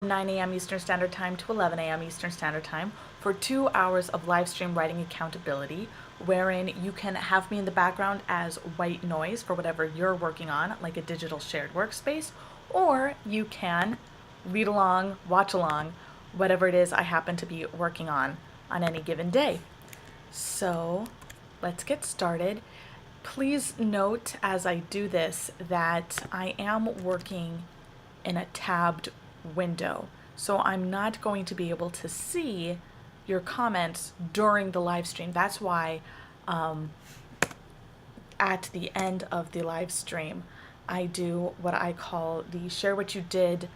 9 a.m. Eastern Standard Time to 11 a.m. Eastern Standard Time for 2 hours of live stream writing accountability, wherein you can have me in the background as white noise for whatever you're working on, like a digital shared workspace, or you can read along, watch along, whatever it is I happen to be working on any given day. So let's get started. Please note as I do this that I am working in a tabbed window. So I'm not going to be able to see your comments during the live stream. That's why at the end of the live stream, I do what I call the share what you did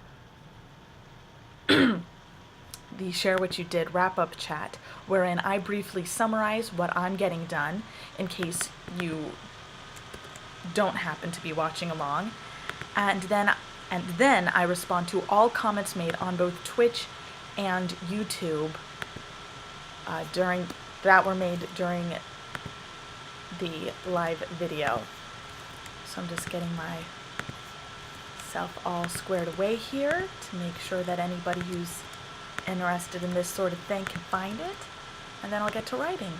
wrap up chat, wherein I briefly summarize what I'm getting done in case you don't happen to be watching along. And then I respond to all comments made on both Twitch and YouTube that were made during the live video. So I'm just getting myself all squared away here to make sure that anybody who's interested in this sort of thing can find it, and then I'll get to writing.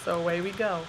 So away we go.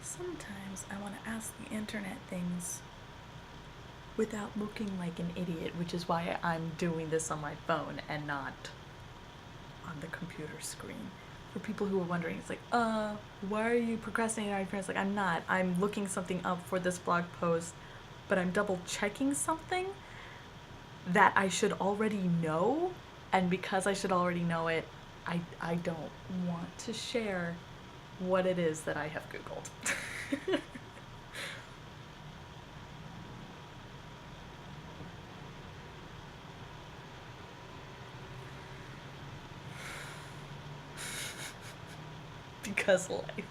Sometimes I want to ask the internet things without looking like an idiot, which is why I'm doing this on my phone and not on the computer screen. For people who are wondering, it's like, why are you procrastinating on your parents? Like, I'm not. I'm looking something up for this blog post, but I'm double checking something that I should already know. And because I should already know it, I don't want to share what it is that I have Googled. Because life.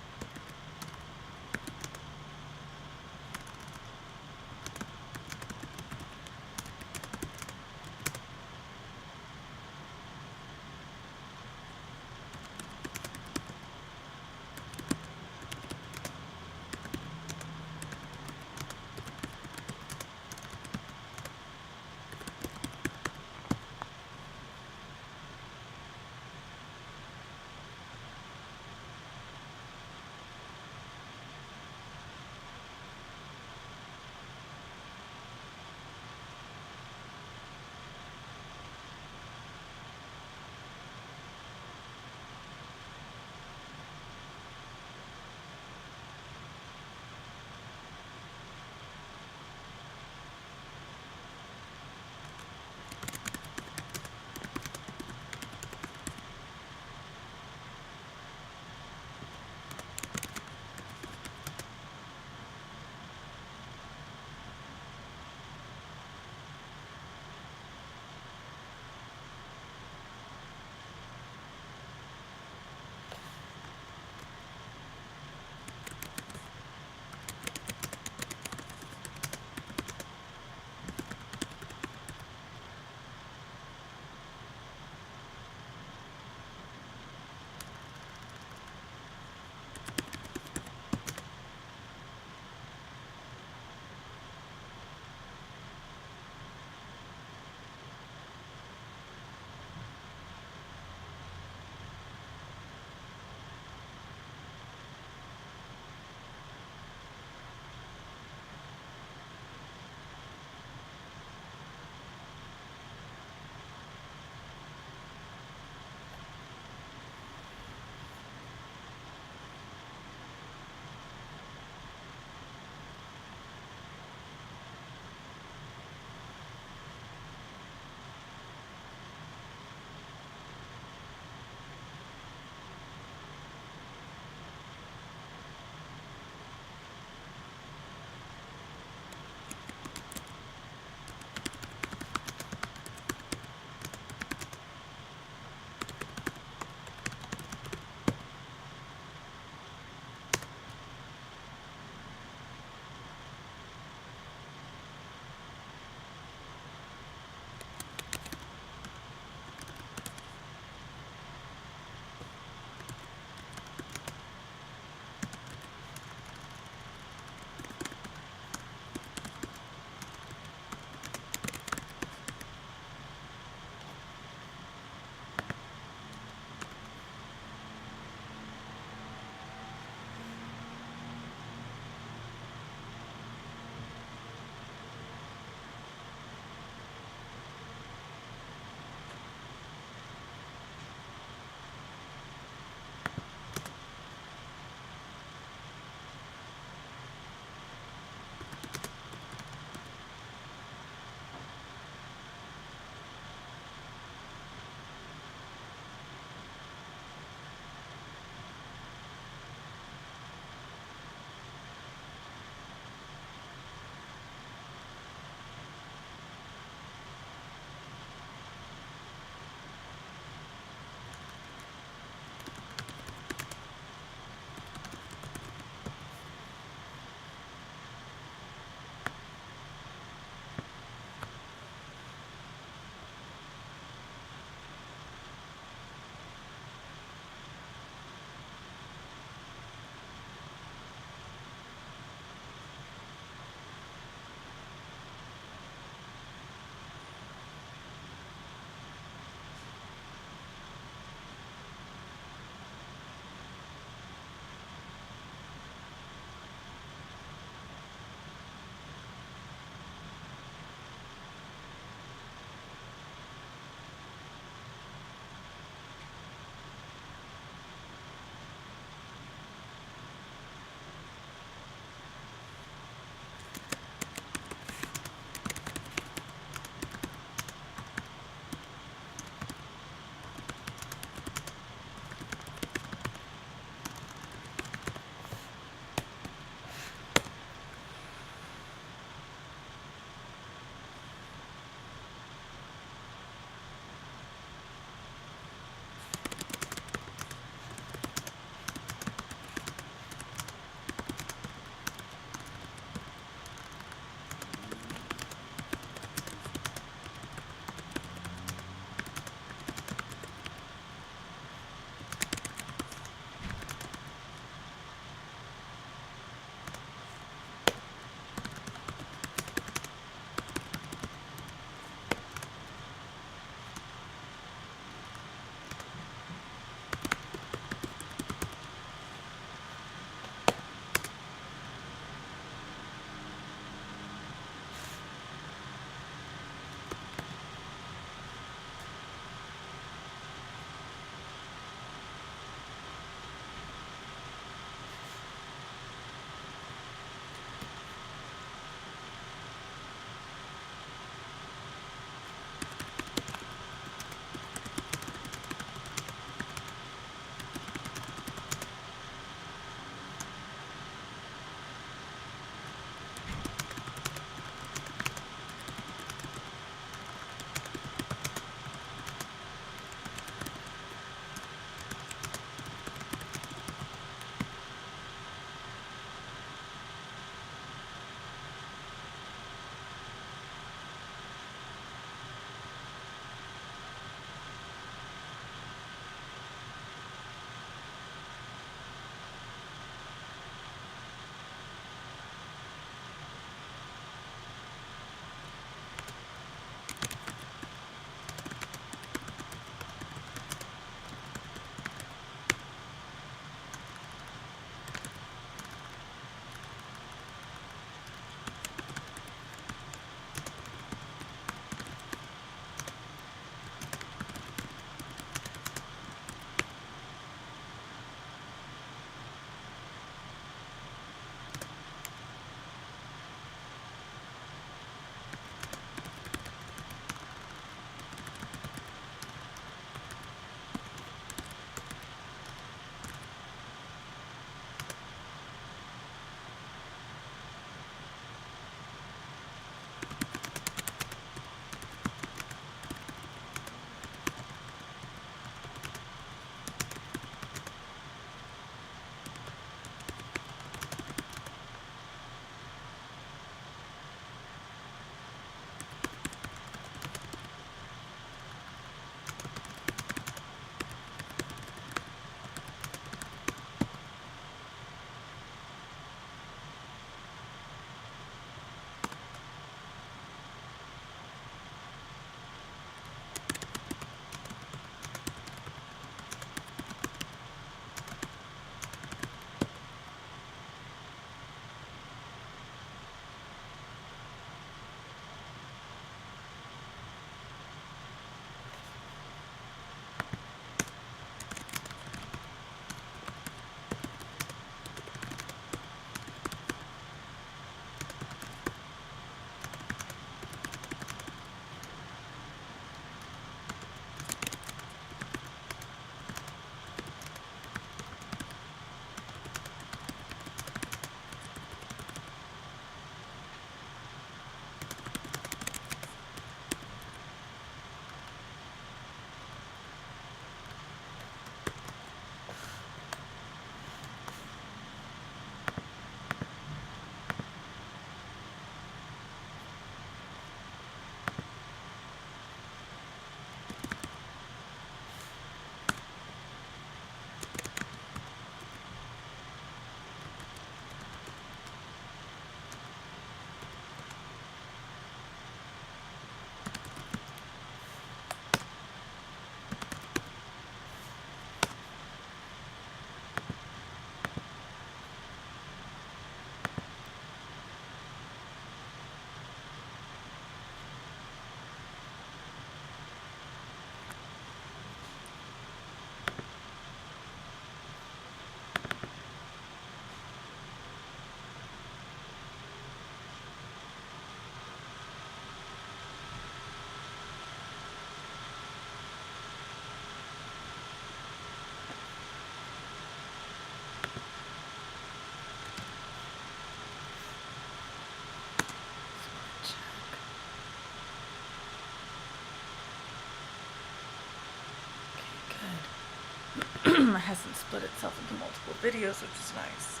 It hasn't split itself into multiple videos, which is nice.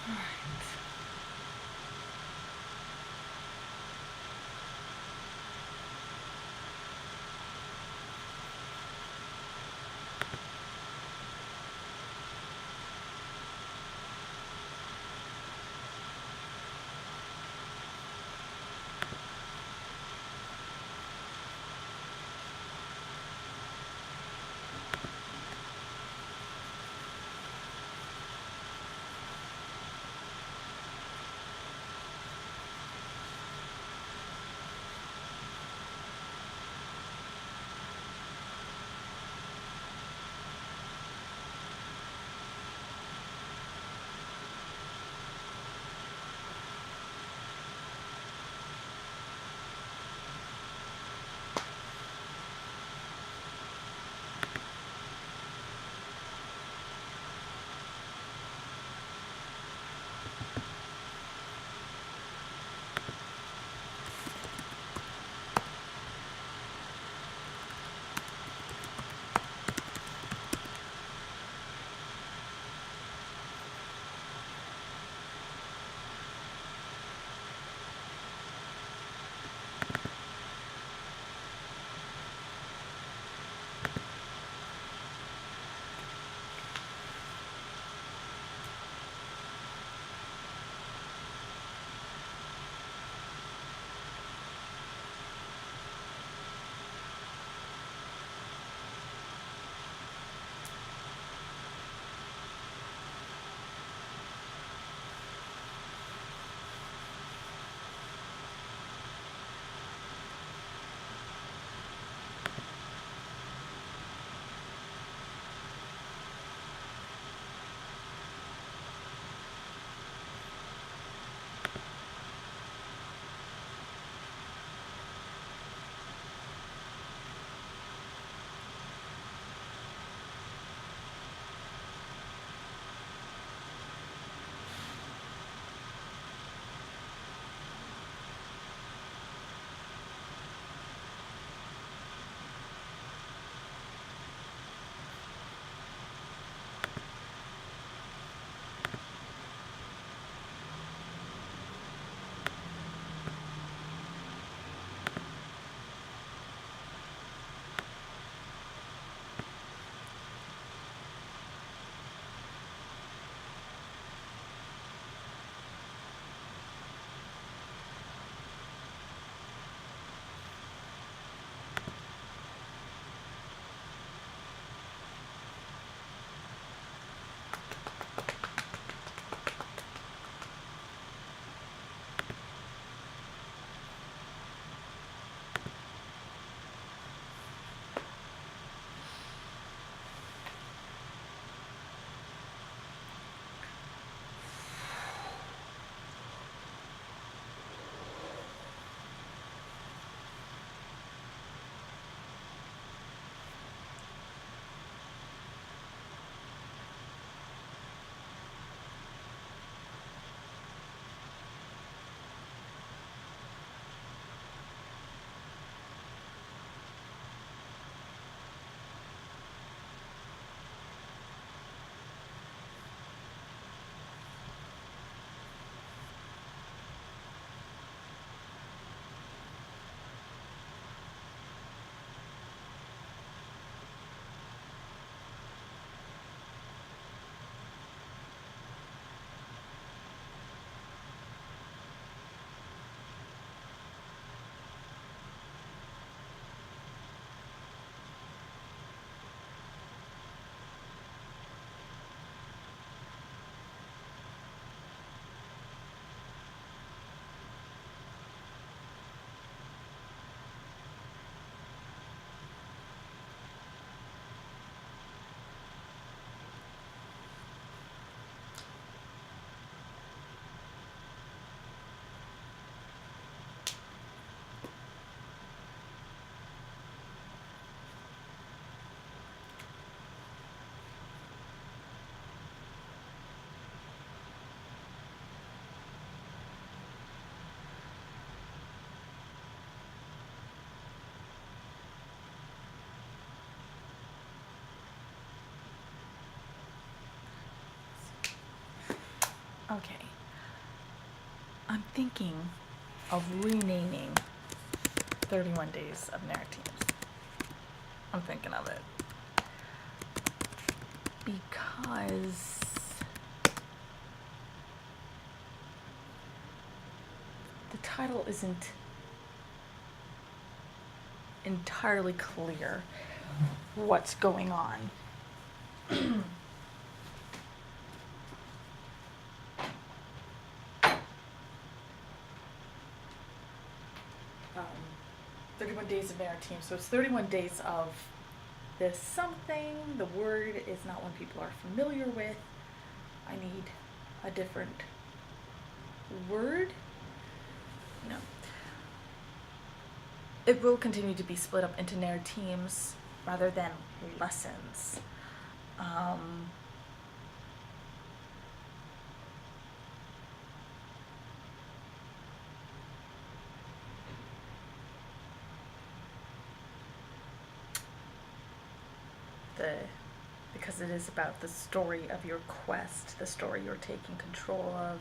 Alright. Okay. I'm thinking of renaming 31 Days of Narratemes. I'm thinking of it. Because the title isn't entirely clear what's going on. um, 31 Days of Narratemes. So it's 31 days of this something. The word is not one people are familiar with. I need a different word. No. It will continue to be split up into narratemes rather than lessons. Because it is about the story of your quest, the story you're taking control of.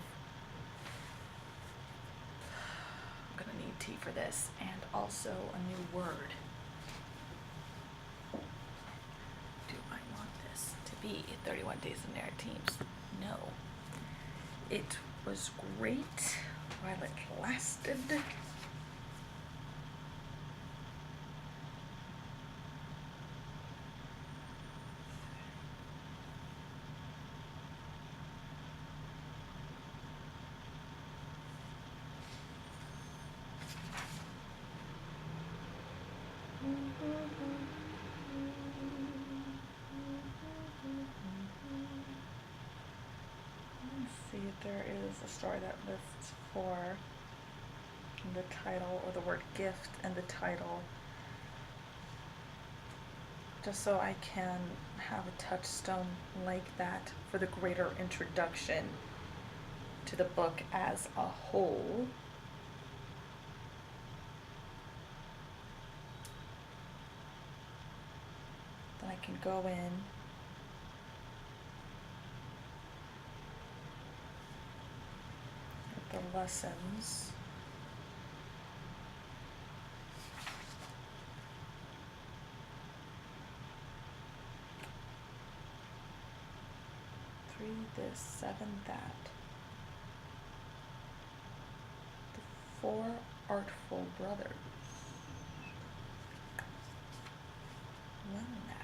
I'm gonna need tea for this, and also a new word. Do I want this to be 31 Days of Narratemes? No. It was great while it lasted. Let's see if there is a story that lists for the title, or the word gift and the title, just so I can have a touchstone like that for the greater introduction to the book as a whole. Then I can go in with the lessons. Three this, seven that. The four artful brothers. Well now.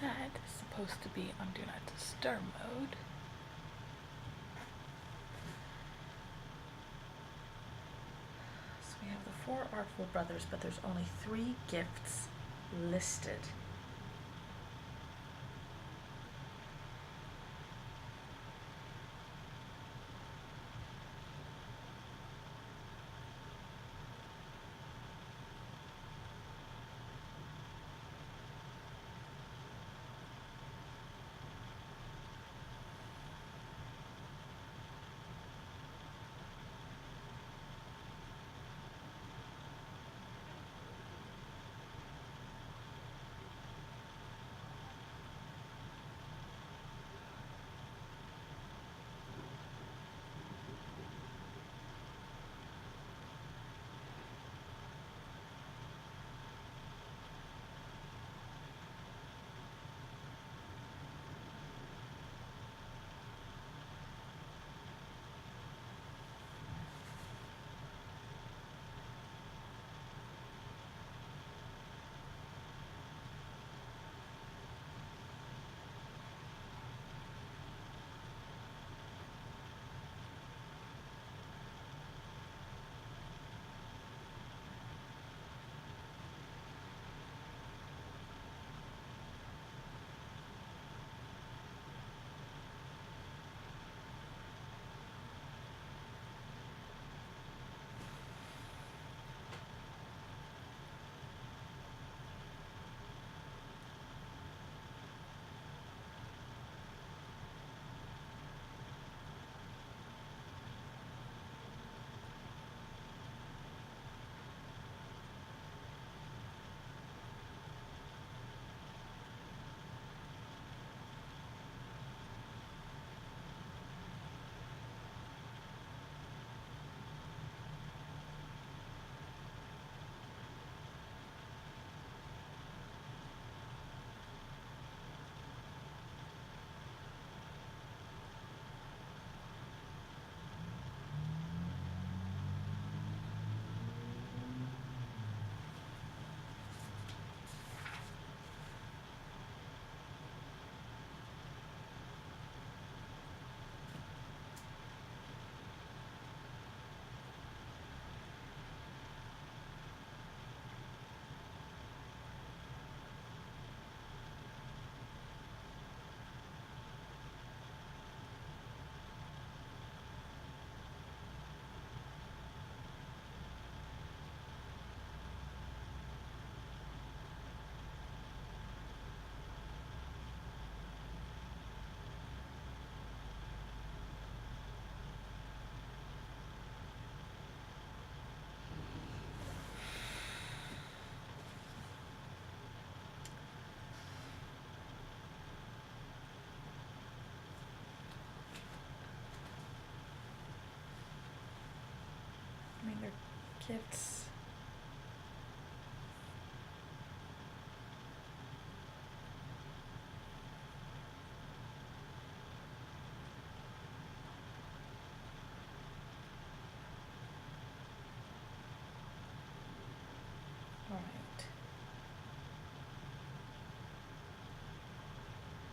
That is supposed to be on Do Not Disturb mode. 4 artful brothers, but there's only 3 gifts listed. I mean, they're gifts. All right.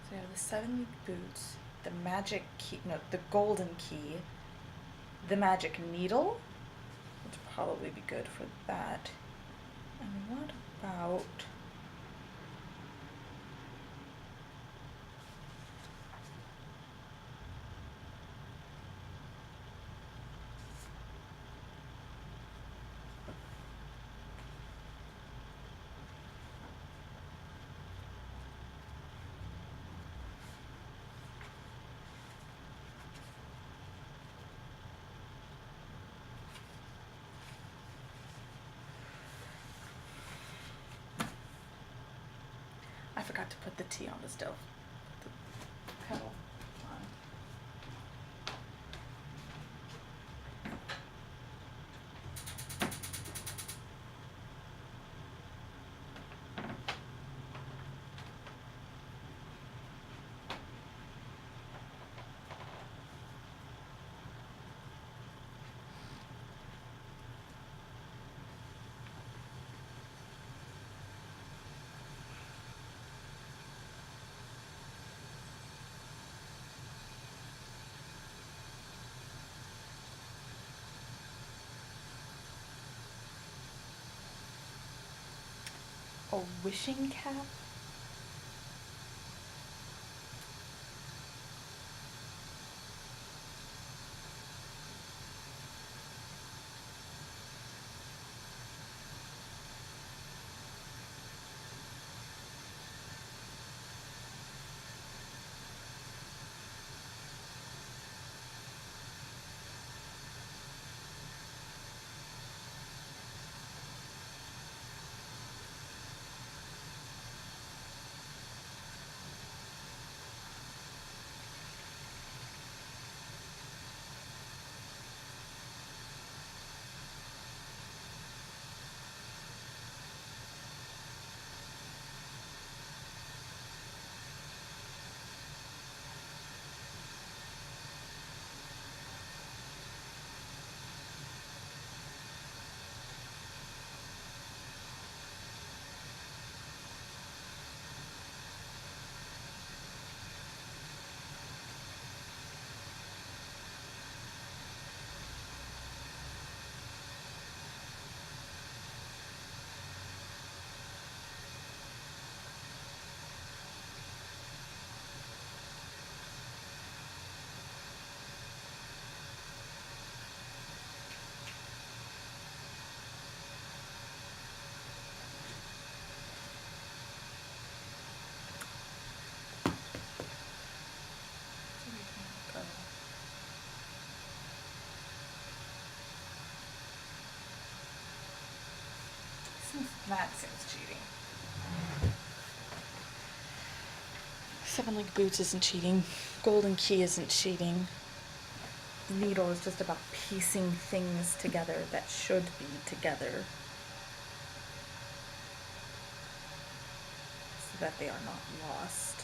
So we have the 7 boots, the magic key, no, the golden key, the magic needle, which would probably be good for that. And what about I forgot to put the tea on the stove. The kettle on. A wishing cap? That seems cheating. Seven Link Boots isn't cheating. Golden Key isn't cheating. Needle is just about piecing things together that should be together so that they are not lost.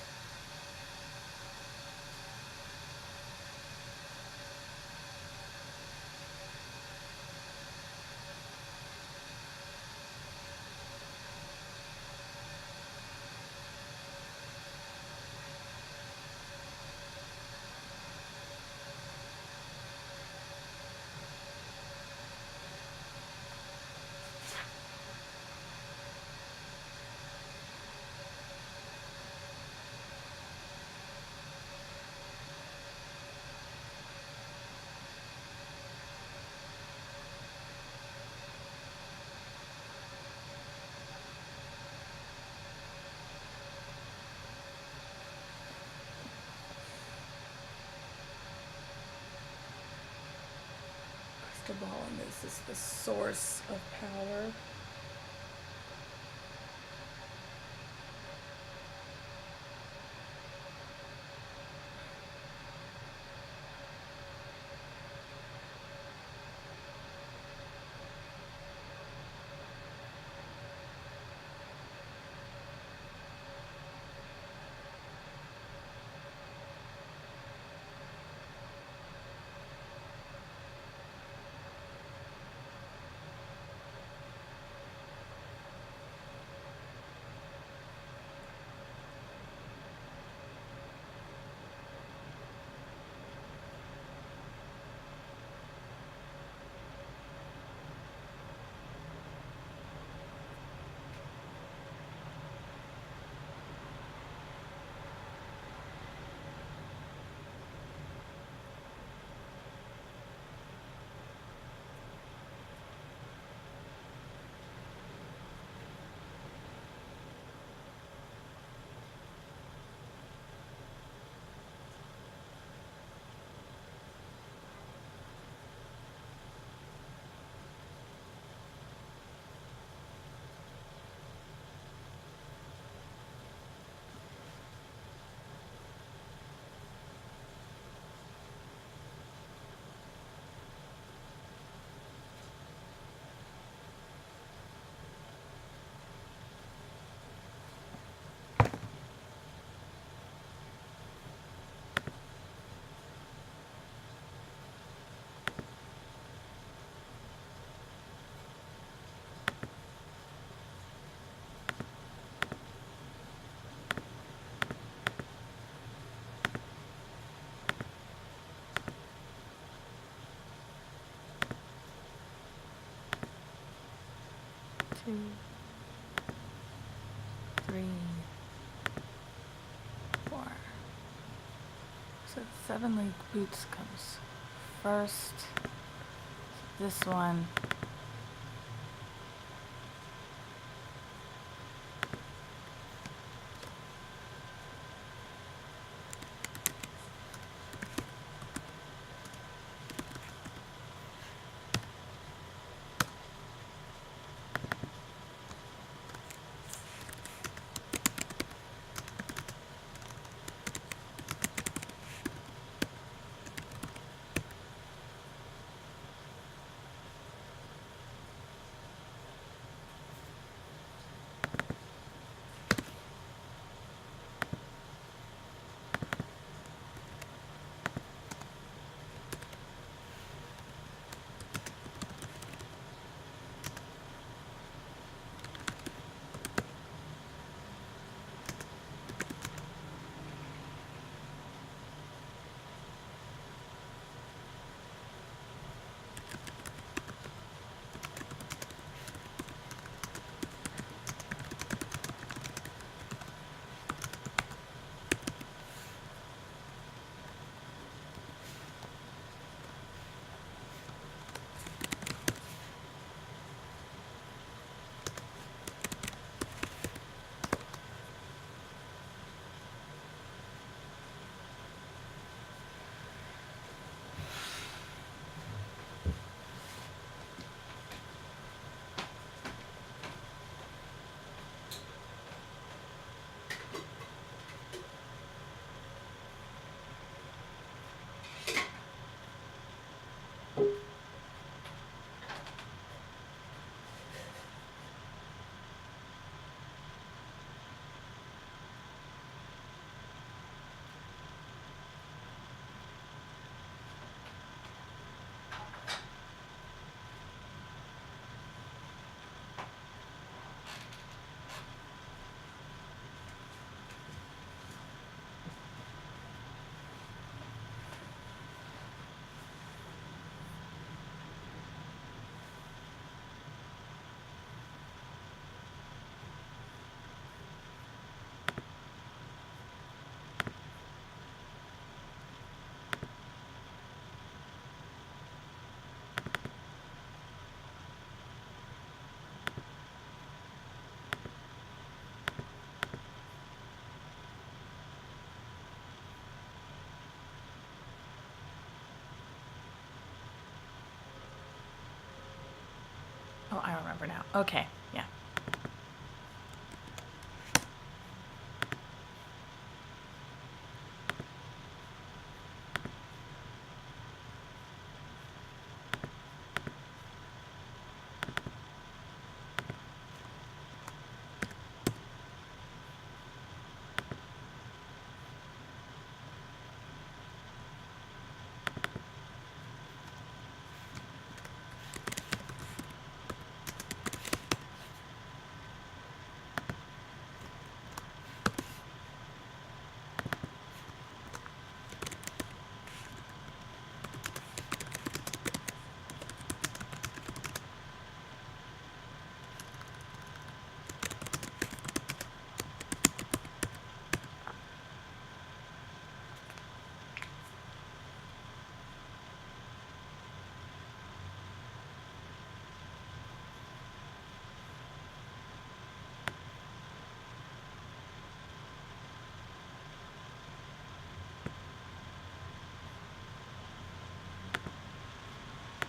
Crystal ball, and this is the source of power. Two. 3, 4. So 7 league boots comes first. This one. Oh, I remember now. Okay, yeah.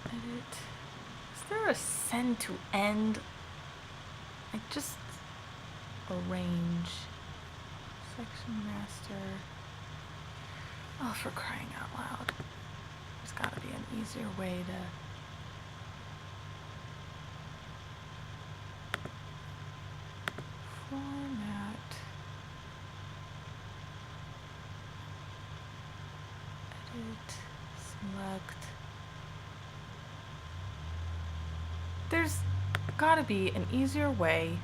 Edit. Is there a send to end? I just arrange. Section master. Oh, for crying out loud. There's gotta be an easier way to. Format. Edit. Select. There's gotta be an easier way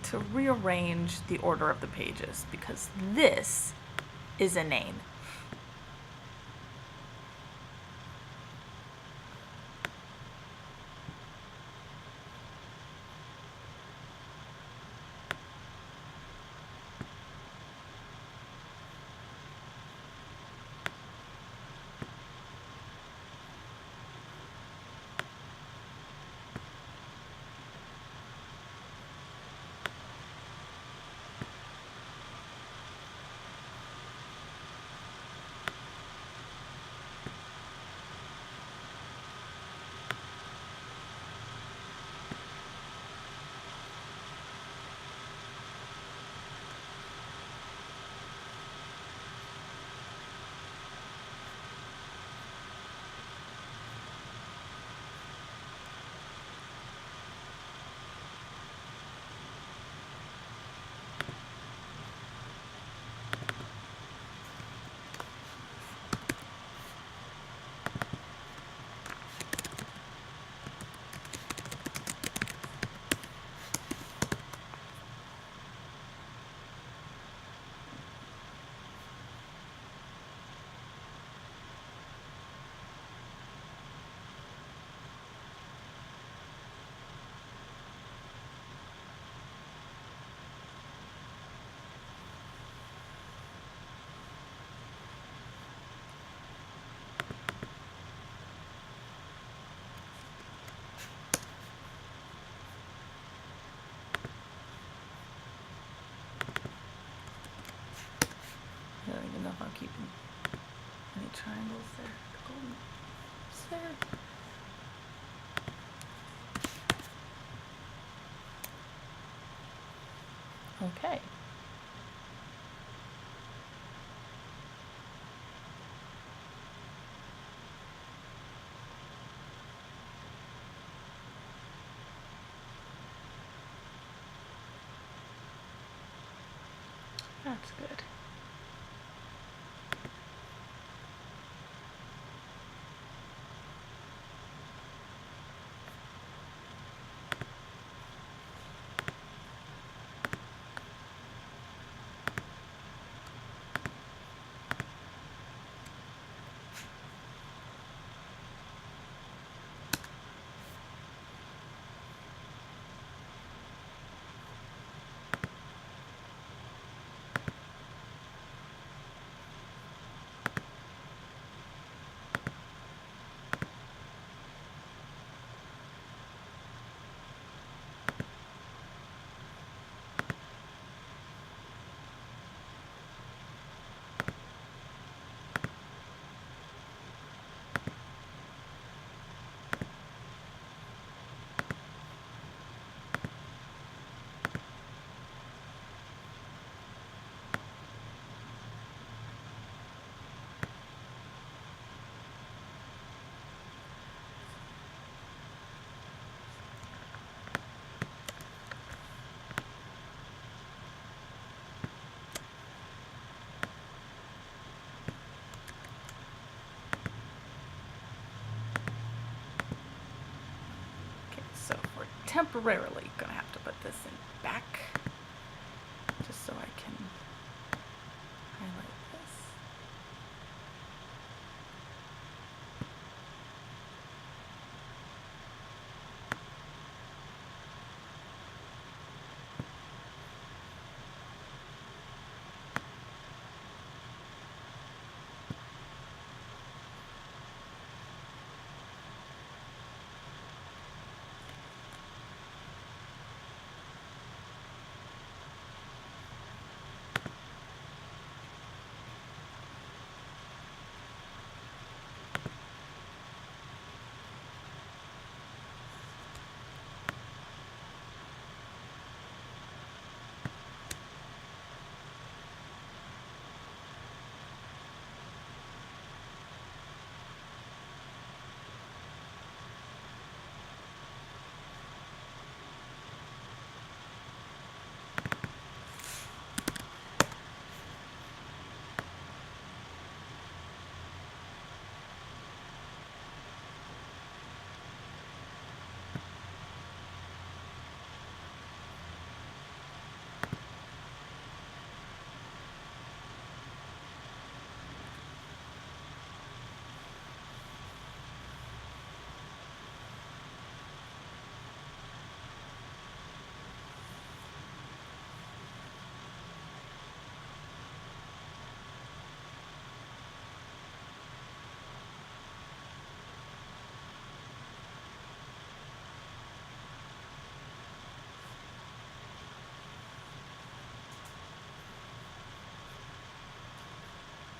to rearrange the order of the pages, because this is inane. don't even know if I'm keeping any triangles there. The golden is there. Okay. That's good. So we're temporarily gonna have to put this in back, just so I can highlight this.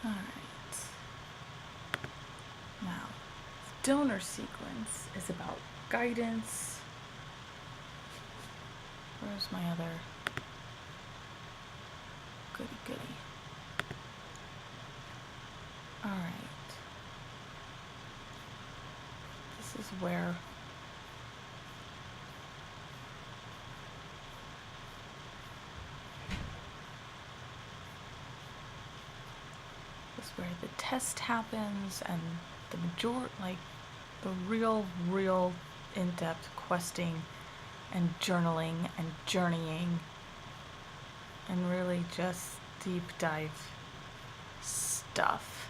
All right. Now, donor sequence is about guidance. Where's my other goody goody? All right. This is where the test happens, and the the real in-depth questing and journaling and journeying and really just deep dive stuff.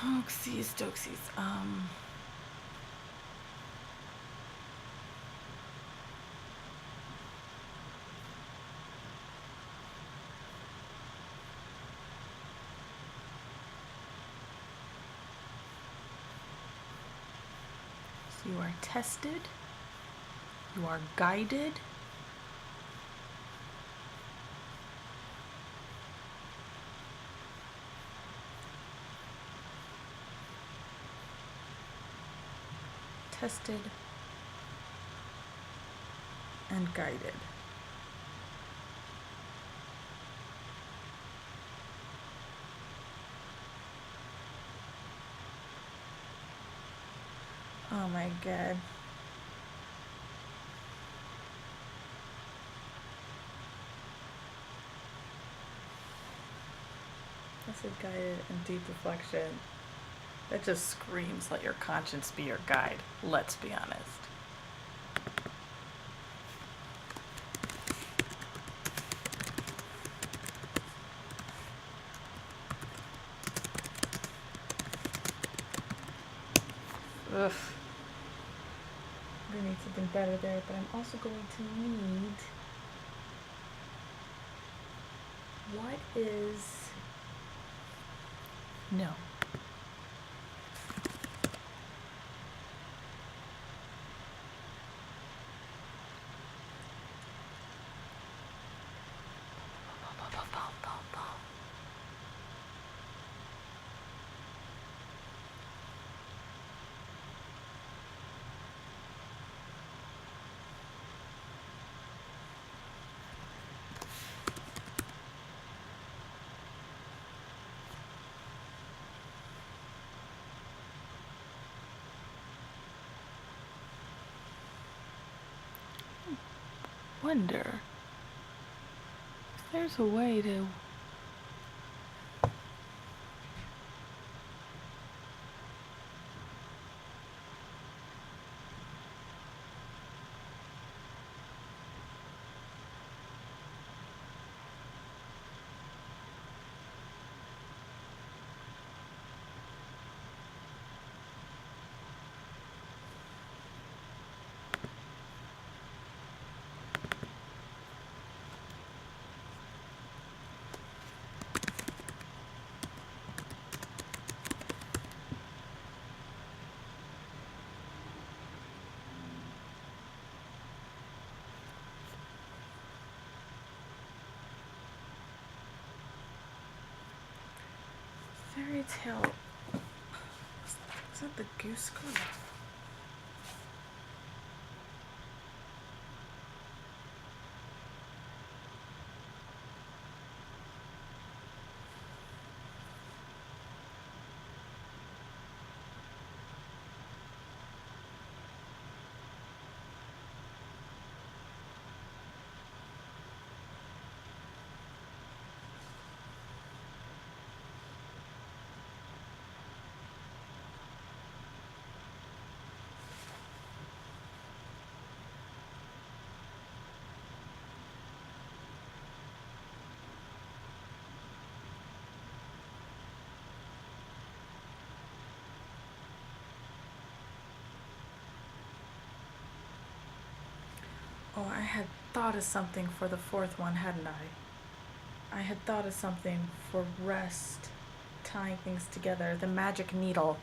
Oopsies doksies. So you are tested, you are guided, tested and guided. Oh my god. Tested, guided, and deep reflection. That just screams, let your conscience be your guide. Let's be honest. Ugh. I'm gonna need something better there, but I'm also going to need... What is... No. Wonder if there's a way to... Fairy tale... Is that the goose girl? Oh, I had thought of something for the fourth one, hadn't I? I had thought of something for rest, tying things together. The magic needle.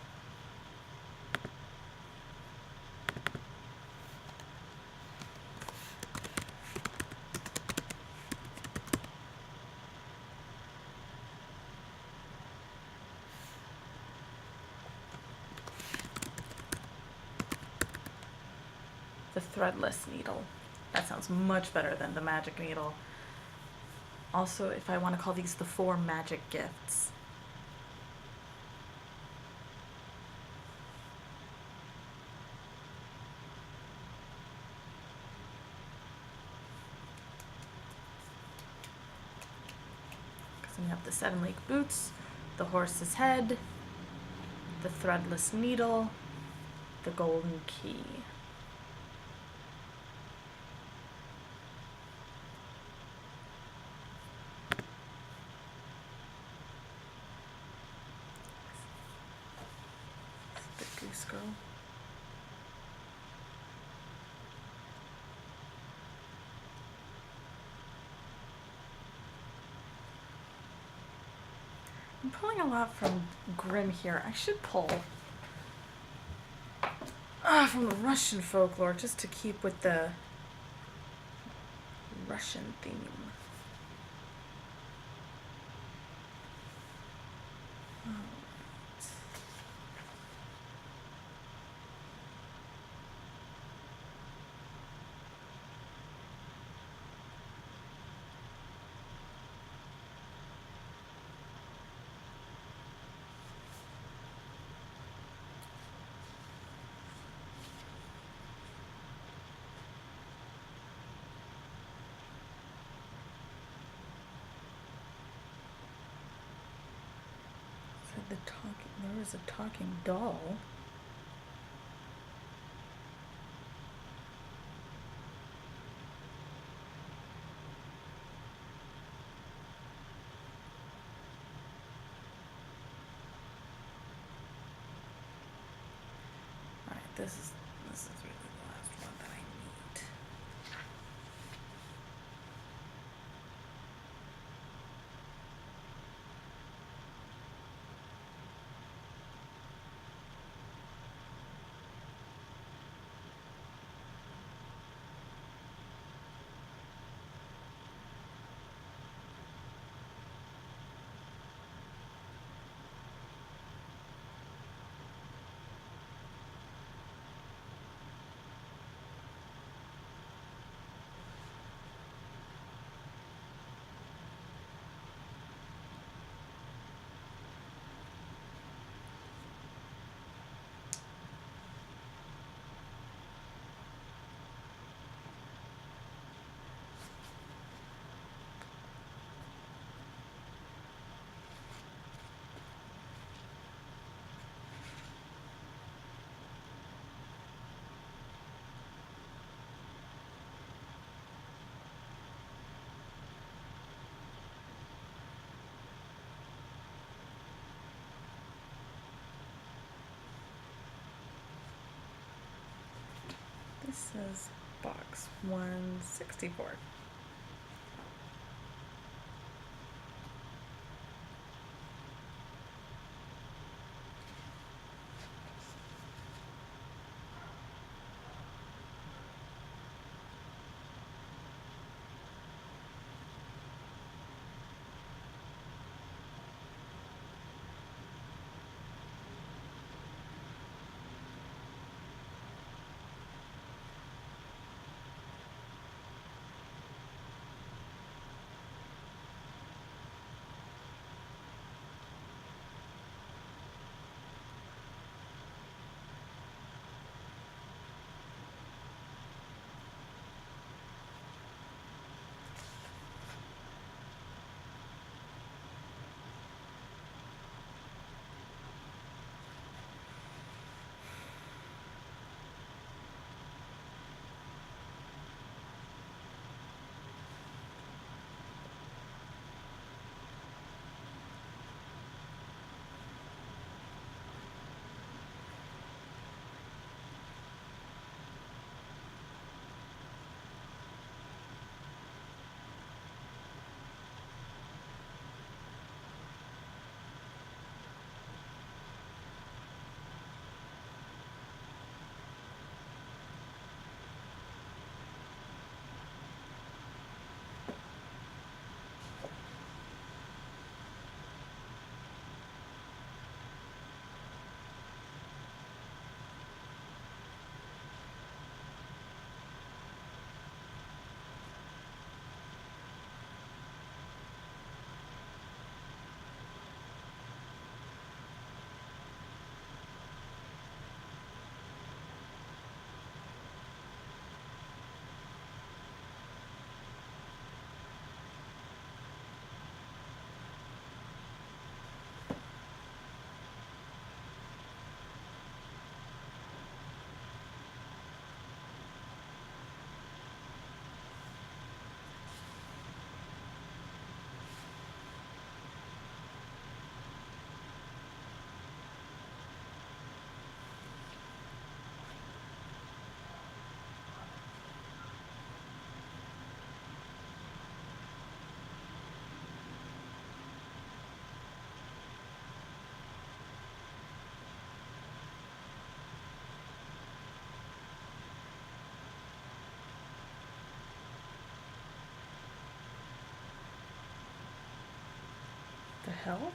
The threadless needle. That sounds much better than the magic needle. Also, if I want to call these the 4 magic gifts. Because we have the 7-league boots, the horse's head, the threadless needle, the golden key. Goose girl. I'm pulling a lot from Grimm here. I should pull From the Russian folklore, just to keep with the Russian theme. There was a talking doll. Alright, this is really the last one that I need. This says box 164. hell?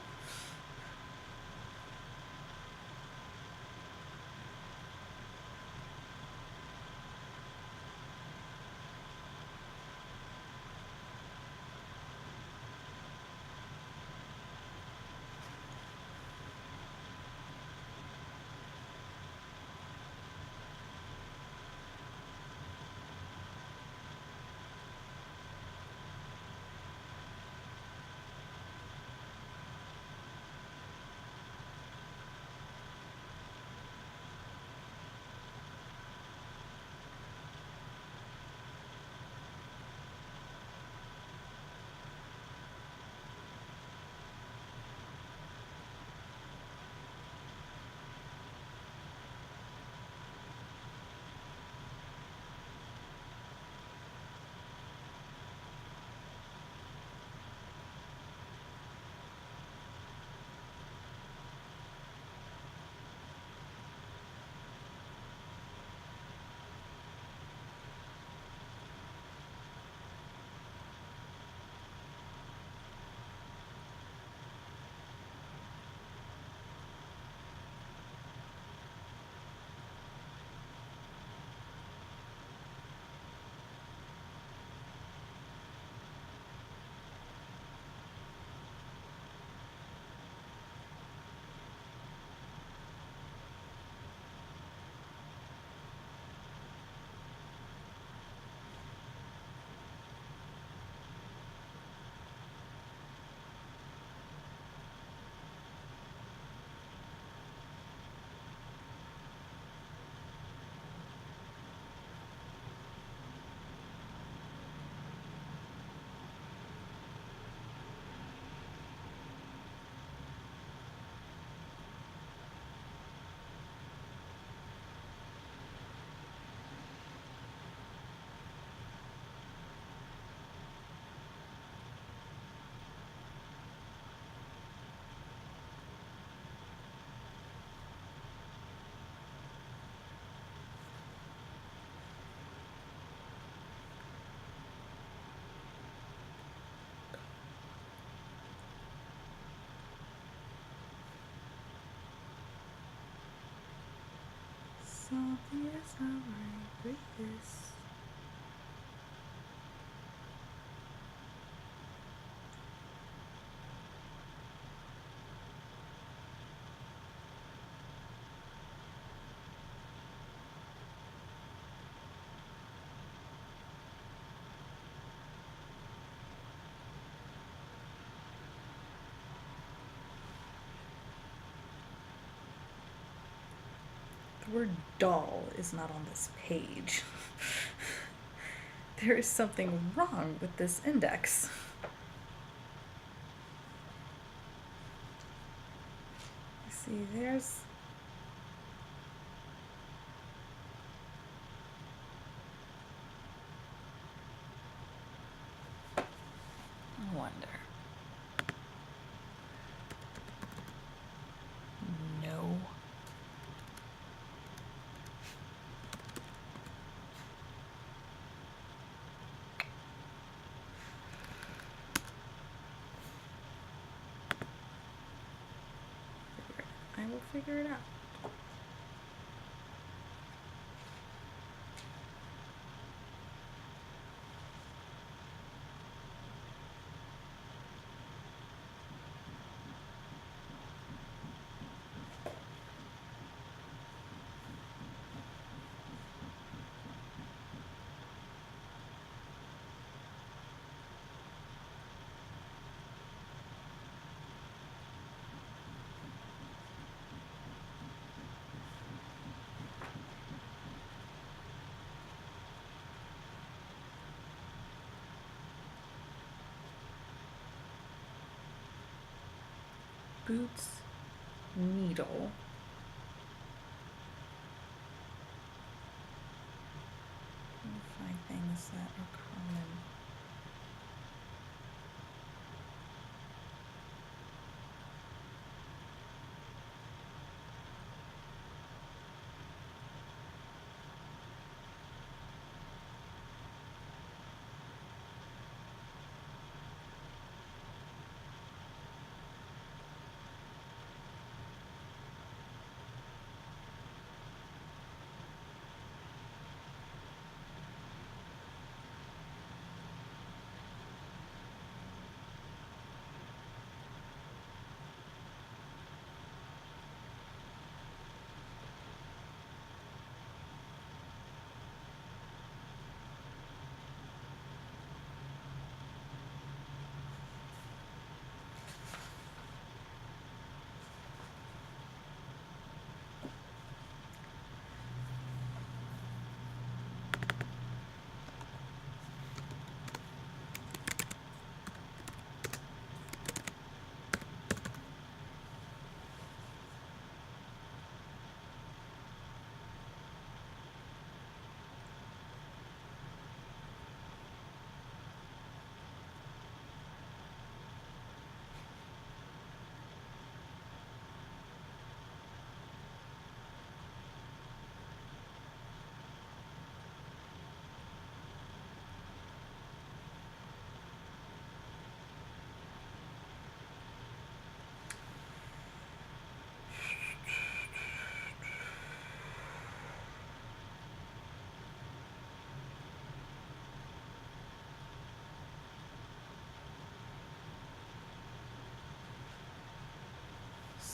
Something is not right with this. The word doll is not on this page. There is something wrong with this index. See, there's... I wonder. No. I will figure it out. Boots, needle. Find things that are common.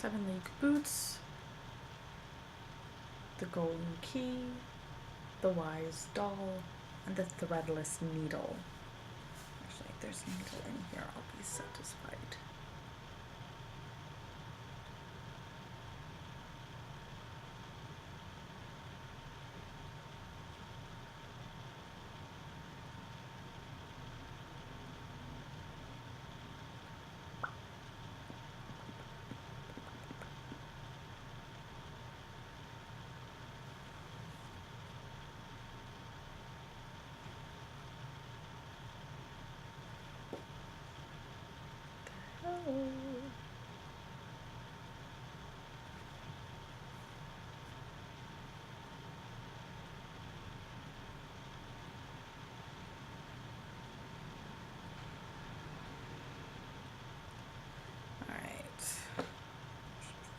7 league boots, the golden key, the wise doll, and the threadless needle. Actually, if there's needle in here, I'll be satisfied.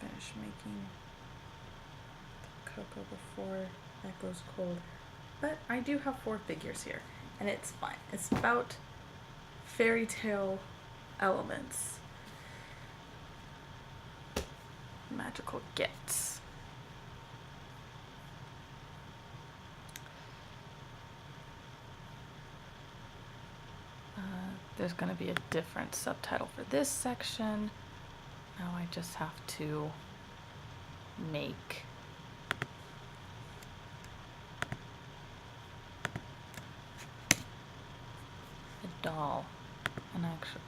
Finish making the cocoa before that goes cold. But I do have 4 figures here, and it's fine. It's about fairy tale elements. Magical gifts. There's going to be a different subtitle for this section. Now I just have to make a doll, an actual.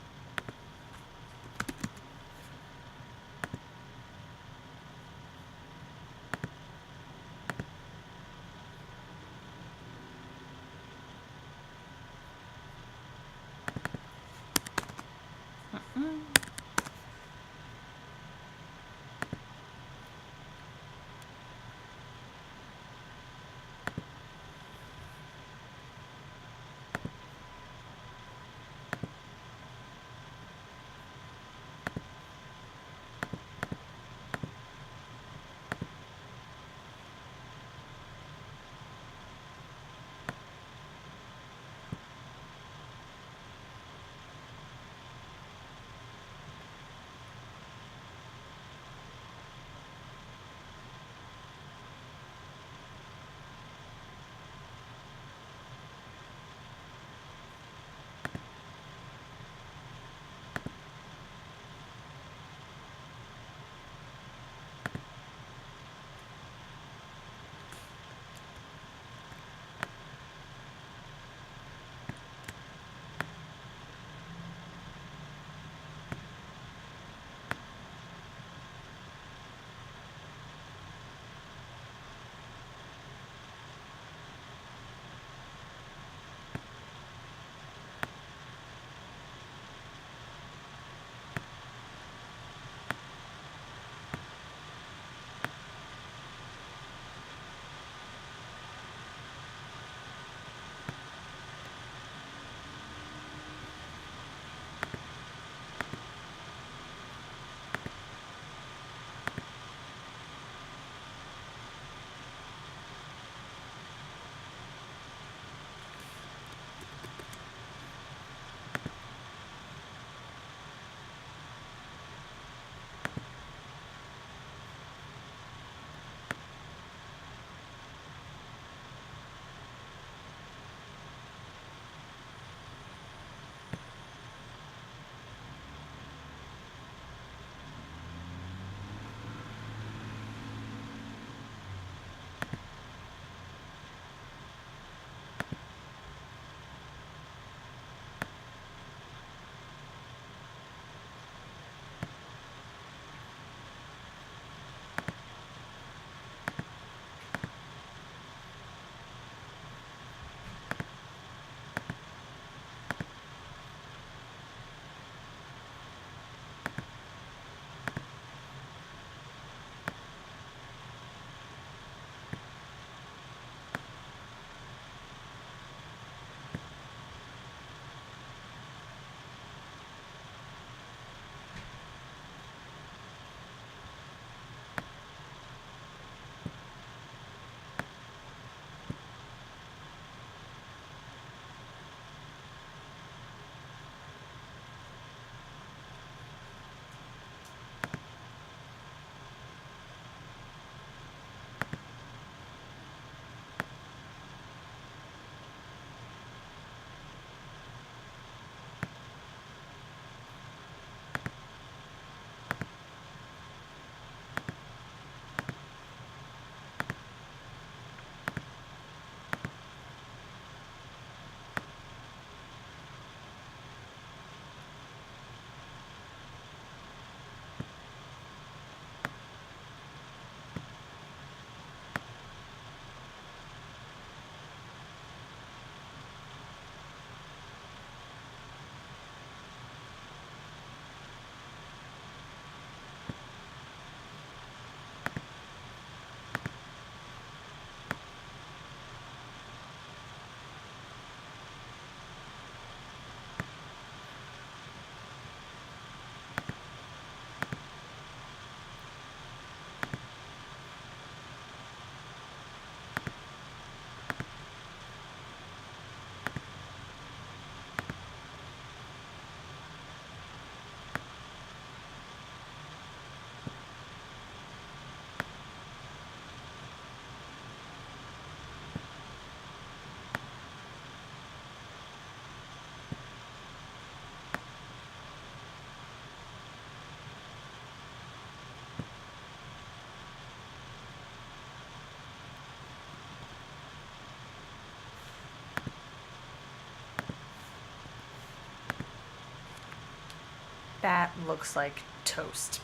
That looks like toast.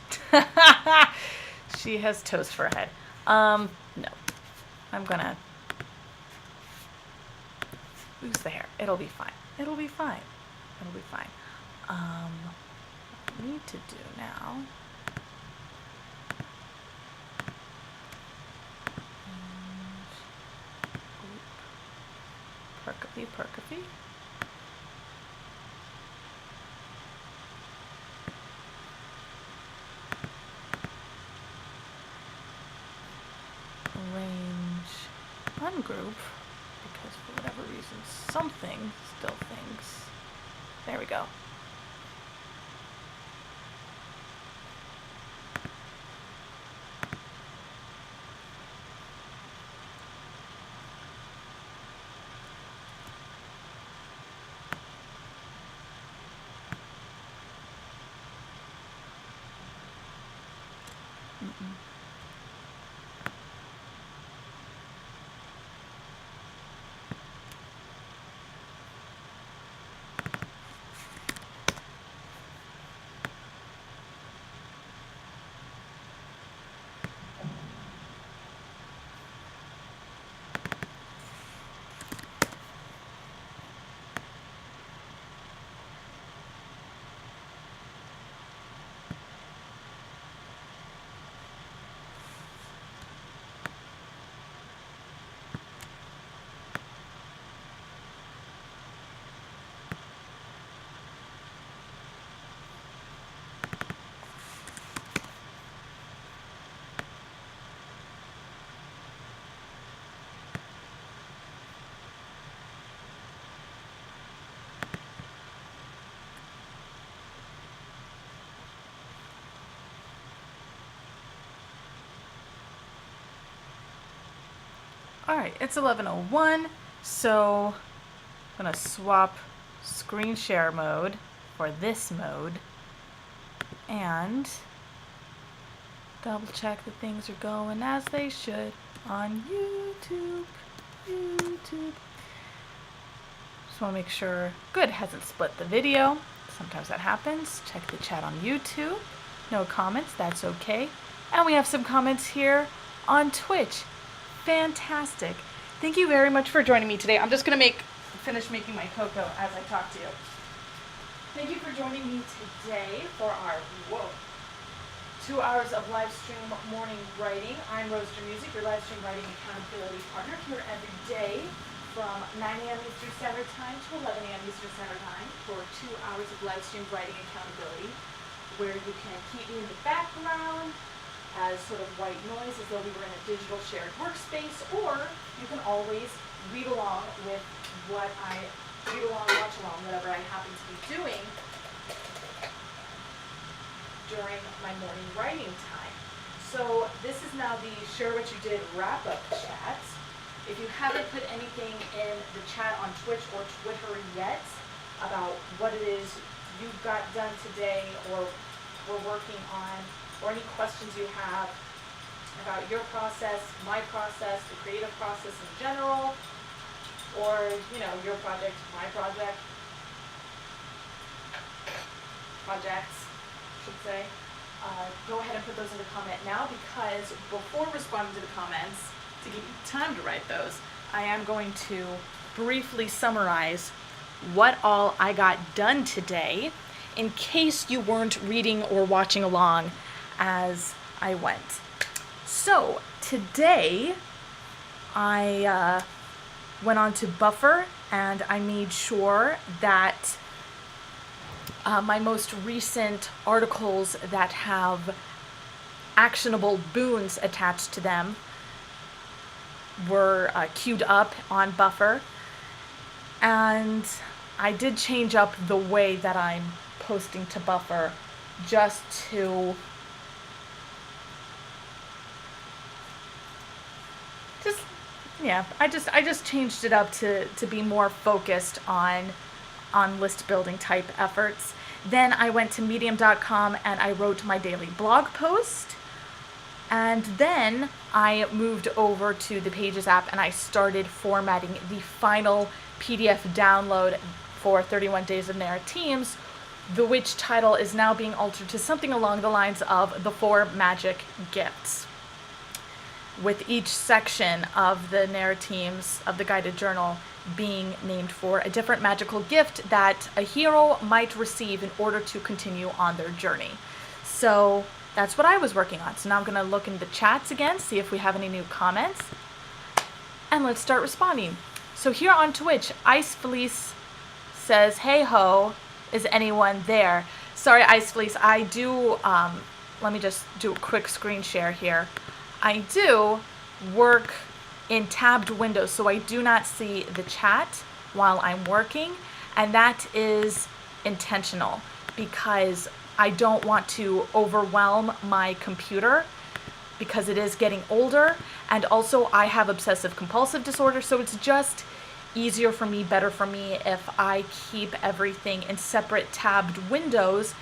She has toast for a head. No. I'm gonna lose the hair. It'll be fine. It'll be fine. It'll be fine. What I need to do now Percovy. Arrange ungroup, because for whatever reason something still thinks. There we go. Alright, it's 11:01, so I'm going to swap screen share mode for this mode and double check that things are going as they should on YouTube. Just want to make sure, good, hasn't split the video. Sometimes that happens. Check the chat on YouTube. No comments, that's okay. And we have some comments here on Twitch. Fantastic. Thank you very much for joining me today. I'm just going to finish making my cocoa as I talk to you. Thank you for joining me today for our 2 hours of live stream morning writing. I'm Roaster Music, your live stream writing accountability partner, here every day from 9 a.m. Eastern Standard Time to 11 a.m. Eastern Standard Time for 2 hours of live stream writing accountability, where you can keep me in the background as sort of white noise, as though we were in a digital shared workspace, or you can always read along with watch along, whatever I happen to be doing during my morning writing time. So this is now the Share What You Did wrap-up chat. If you haven't put anything in the chat on Twitch or Twitter yet about what it is you got done today or we're working on, or any questions you have about your process, my process, the creative process in general, or, your project, my projects, I should say, go ahead and put those in the comment now, because before responding to the comments, to give you time to write those, I am going to briefly summarize what all I got done today, in case you weren't reading or watching along as I went. So today I went on to Buffer and I made sure that my most recent articles that have actionable boons attached to them were queued up on Buffer, and I did change up the way that I'm posting to Buffer just to I just changed it up to be more focused on list building type efforts. Then I went to medium.com and I wrote my daily blog post. And then I moved over to the Pages app and I started formatting the final PDF download for 31 Days of Narratemes, the which title is now being altered to something along the lines of The Four Magic Gifts, with each section of the Narratemes of the guided journal being named for a different magical gift that a hero might receive in order to continue on their journey. So that's what I was working on. So now I'm going to look in the chats again, see if we have any new comments, and let's start responding. So here on Twitch, Ice Felice says, "Hey ho, is anyone there?" Sorry, Ice Felice, I do, let me just do a quick screen share here. I do work in tabbed windows, so I do not see the chat while I'm working, and that is intentional because I don't want to overwhelm my computer because it is getting older, and also I have obsessive compulsive disorder, so it's just easier for me, better for me if I keep everything in separate tabbed windows,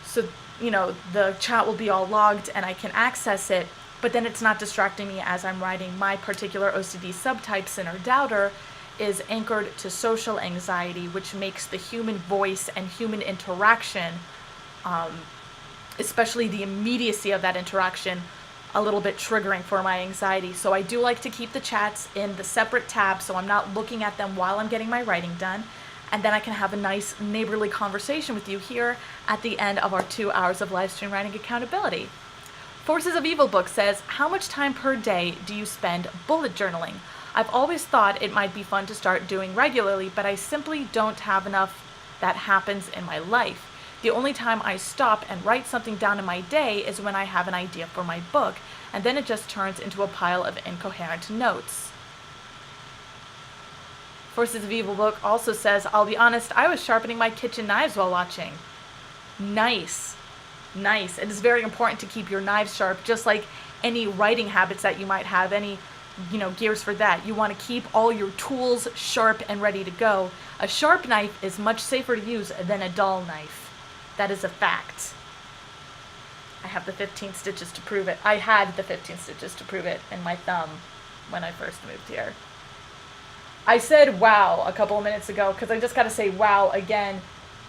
so the chat will be all logged and I can access it, but then it's not distracting me as I'm writing. My particular OCD subtype, Sinner Doubter, is anchored to social anxiety, which makes the human voice and human interaction, especially the immediacy of that interaction, a little bit triggering for my anxiety. So I do like to keep the chats in the separate tabs so I'm not looking at them while I'm getting my writing done. And then I can have a nice neighborly conversation with you here at the end of our 2 hours of live stream writing accountability. Forces of Evil Book says, "How much time per day do you spend bullet journaling? I've always thought it might be fun to start doing regularly, but I simply don't have enough that happens in my life. The only time I stop and write something down in my day is when I have an idea for my book, and then it just turns into a pile of incoherent notes." Forces of Evil Book also says, "I'll be honest, I was sharpening my kitchen knives while watching." Nice. Nice. It is very important to keep your knives sharp, just like any writing habits that you might have, any, gears for that. You want to keep all your tools sharp and ready to go. A sharp knife is much safer to use than a dull knife. That is a fact. I have the 15 stitches to prove it. I had the 15 stitches to prove it in my thumb when I first moved here. I said wow a couple of minutes ago because I just got to say wow again.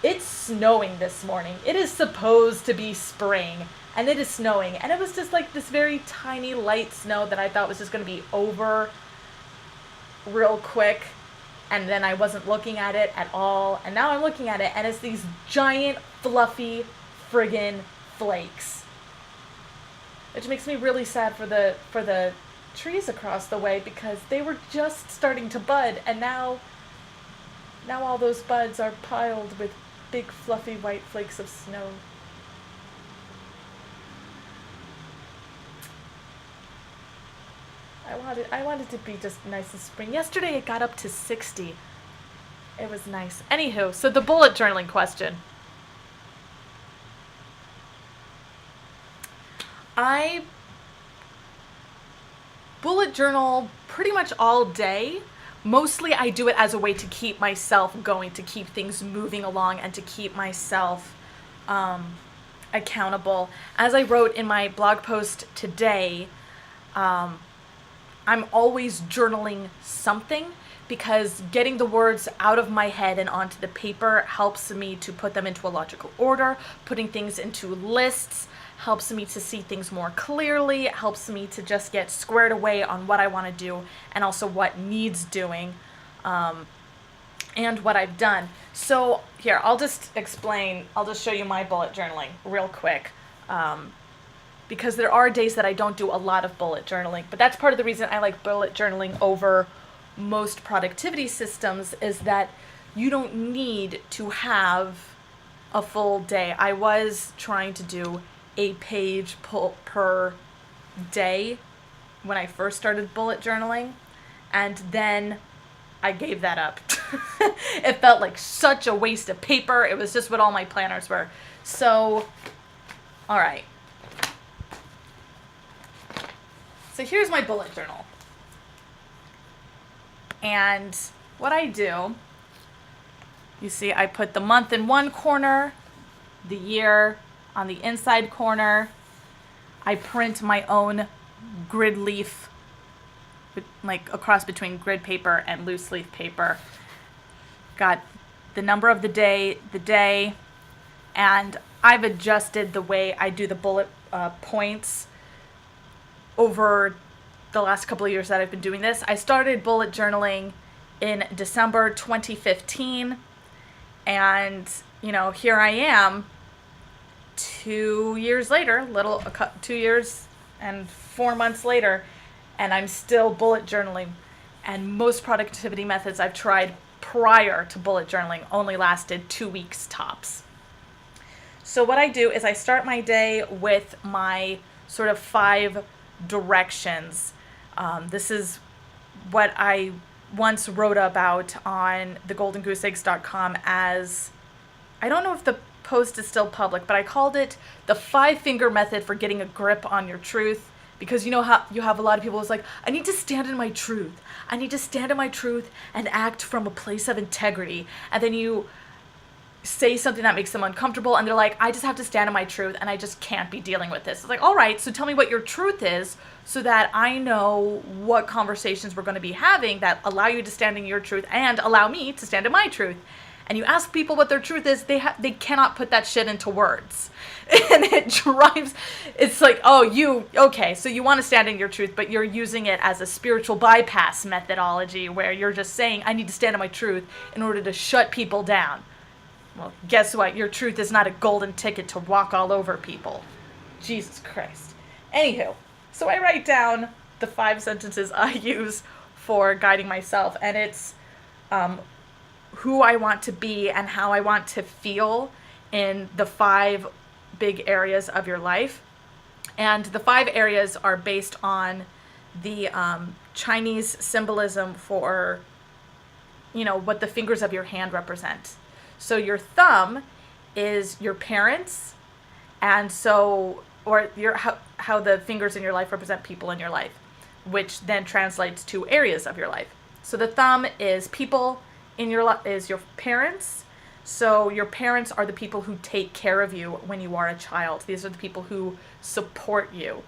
It's snowing this morning. It is supposed to be spring, and it is snowing. And it was just like this very tiny light snow that I thought was just going to be over real quick. And then I wasn't looking at it at all. And now I'm looking at it, and it's these giant, fluffy, friggin' flakes. Which makes me really sad for the trees across the way because they were just starting to bud, and now all those buds are piled with big fluffy white flakes of snow. I wanted to be just nice and spring. Yesterday it got up to 60. It was nice. Anywho, so the bullet journaling question. I bullet journal pretty much all day. Mostly I do it as a way to keep myself going, to keep things moving along, and to keep myself accountable. As I wrote in my blog post today, I'm always journaling something because getting the words out of my head and onto the paper helps me to put them into a logical order. Putting things into lists helps me to see things more clearly, helps me to just get squared away on what I want to do and also what needs doing, and what I've done. So here, I'll just show you my bullet journaling real quick, because there are days that I don't do a lot of bullet journaling, but that's part of the reason I like bullet journaling over most productivity systems, is that you don't need to have a full day. I was trying to do a page per day when I first started bullet journaling, and then I gave that up. It felt like such a waste of paper. It was just what all my planners were. So, all right. So here's my bullet journal. And what I do, you see I put the month in one corner, the year on the inside corner. I print my own grid leaf, like a cross between grid paper and loose leaf paper. Got the number of the day, And I've adjusted the way I do the bullet points over the last couple of years that I've been doing this. I started bullet journaling in December 2015, and here I am 2 years later, 2 years and 4 months later, and I'm still bullet journaling. And most productivity methods I've tried prior to bullet journaling only lasted 2 weeks tops. So what I do is I start my day with my sort of 5 directions. This is what I once wrote about on thegoldengooseeggs.com as, I don't know if the post is still public, but I called it the 5-finger method for getting a grip on your truth. Because you know how you have a lot of people who's like, I need to stand in my truth. I need to stand in my truth and act from a place of integrity. And then you say something that makes them uncomfortable, and they're like, I just have to stand in my truth, and I just can't be dealing with this. It's like, all right, so tell me what your truth is so that I know what conversations we're going to be having that allow you to stand in your truth and allow me to stand in my truth. And you ask people what their truth is, they cannot put that shit into words. And it's like, okay, so you want to stand in your truth, but you're using it as a spiritual bypass methodology where you're just saying, I need to stand in my truth in order to shut people down. Well, guess what? Your truth is not a golden ticket to walk all over people. Jesus Christ. Anywho, so I write down the 5 sentences I use for guiding myself, and it's who I want to be and how I want to feel in the 5 big areas of your life. And the 5 areas are based on the Chinese symbolism for, what the fingers of your hand represent. So your thumb is your parents, and how the fingers in your life represent people in your life, which then translates to areas of your life. So the thumb is people in your life, is your parents. So your parents are the people who take care of you when you are a child. These are the people who support you.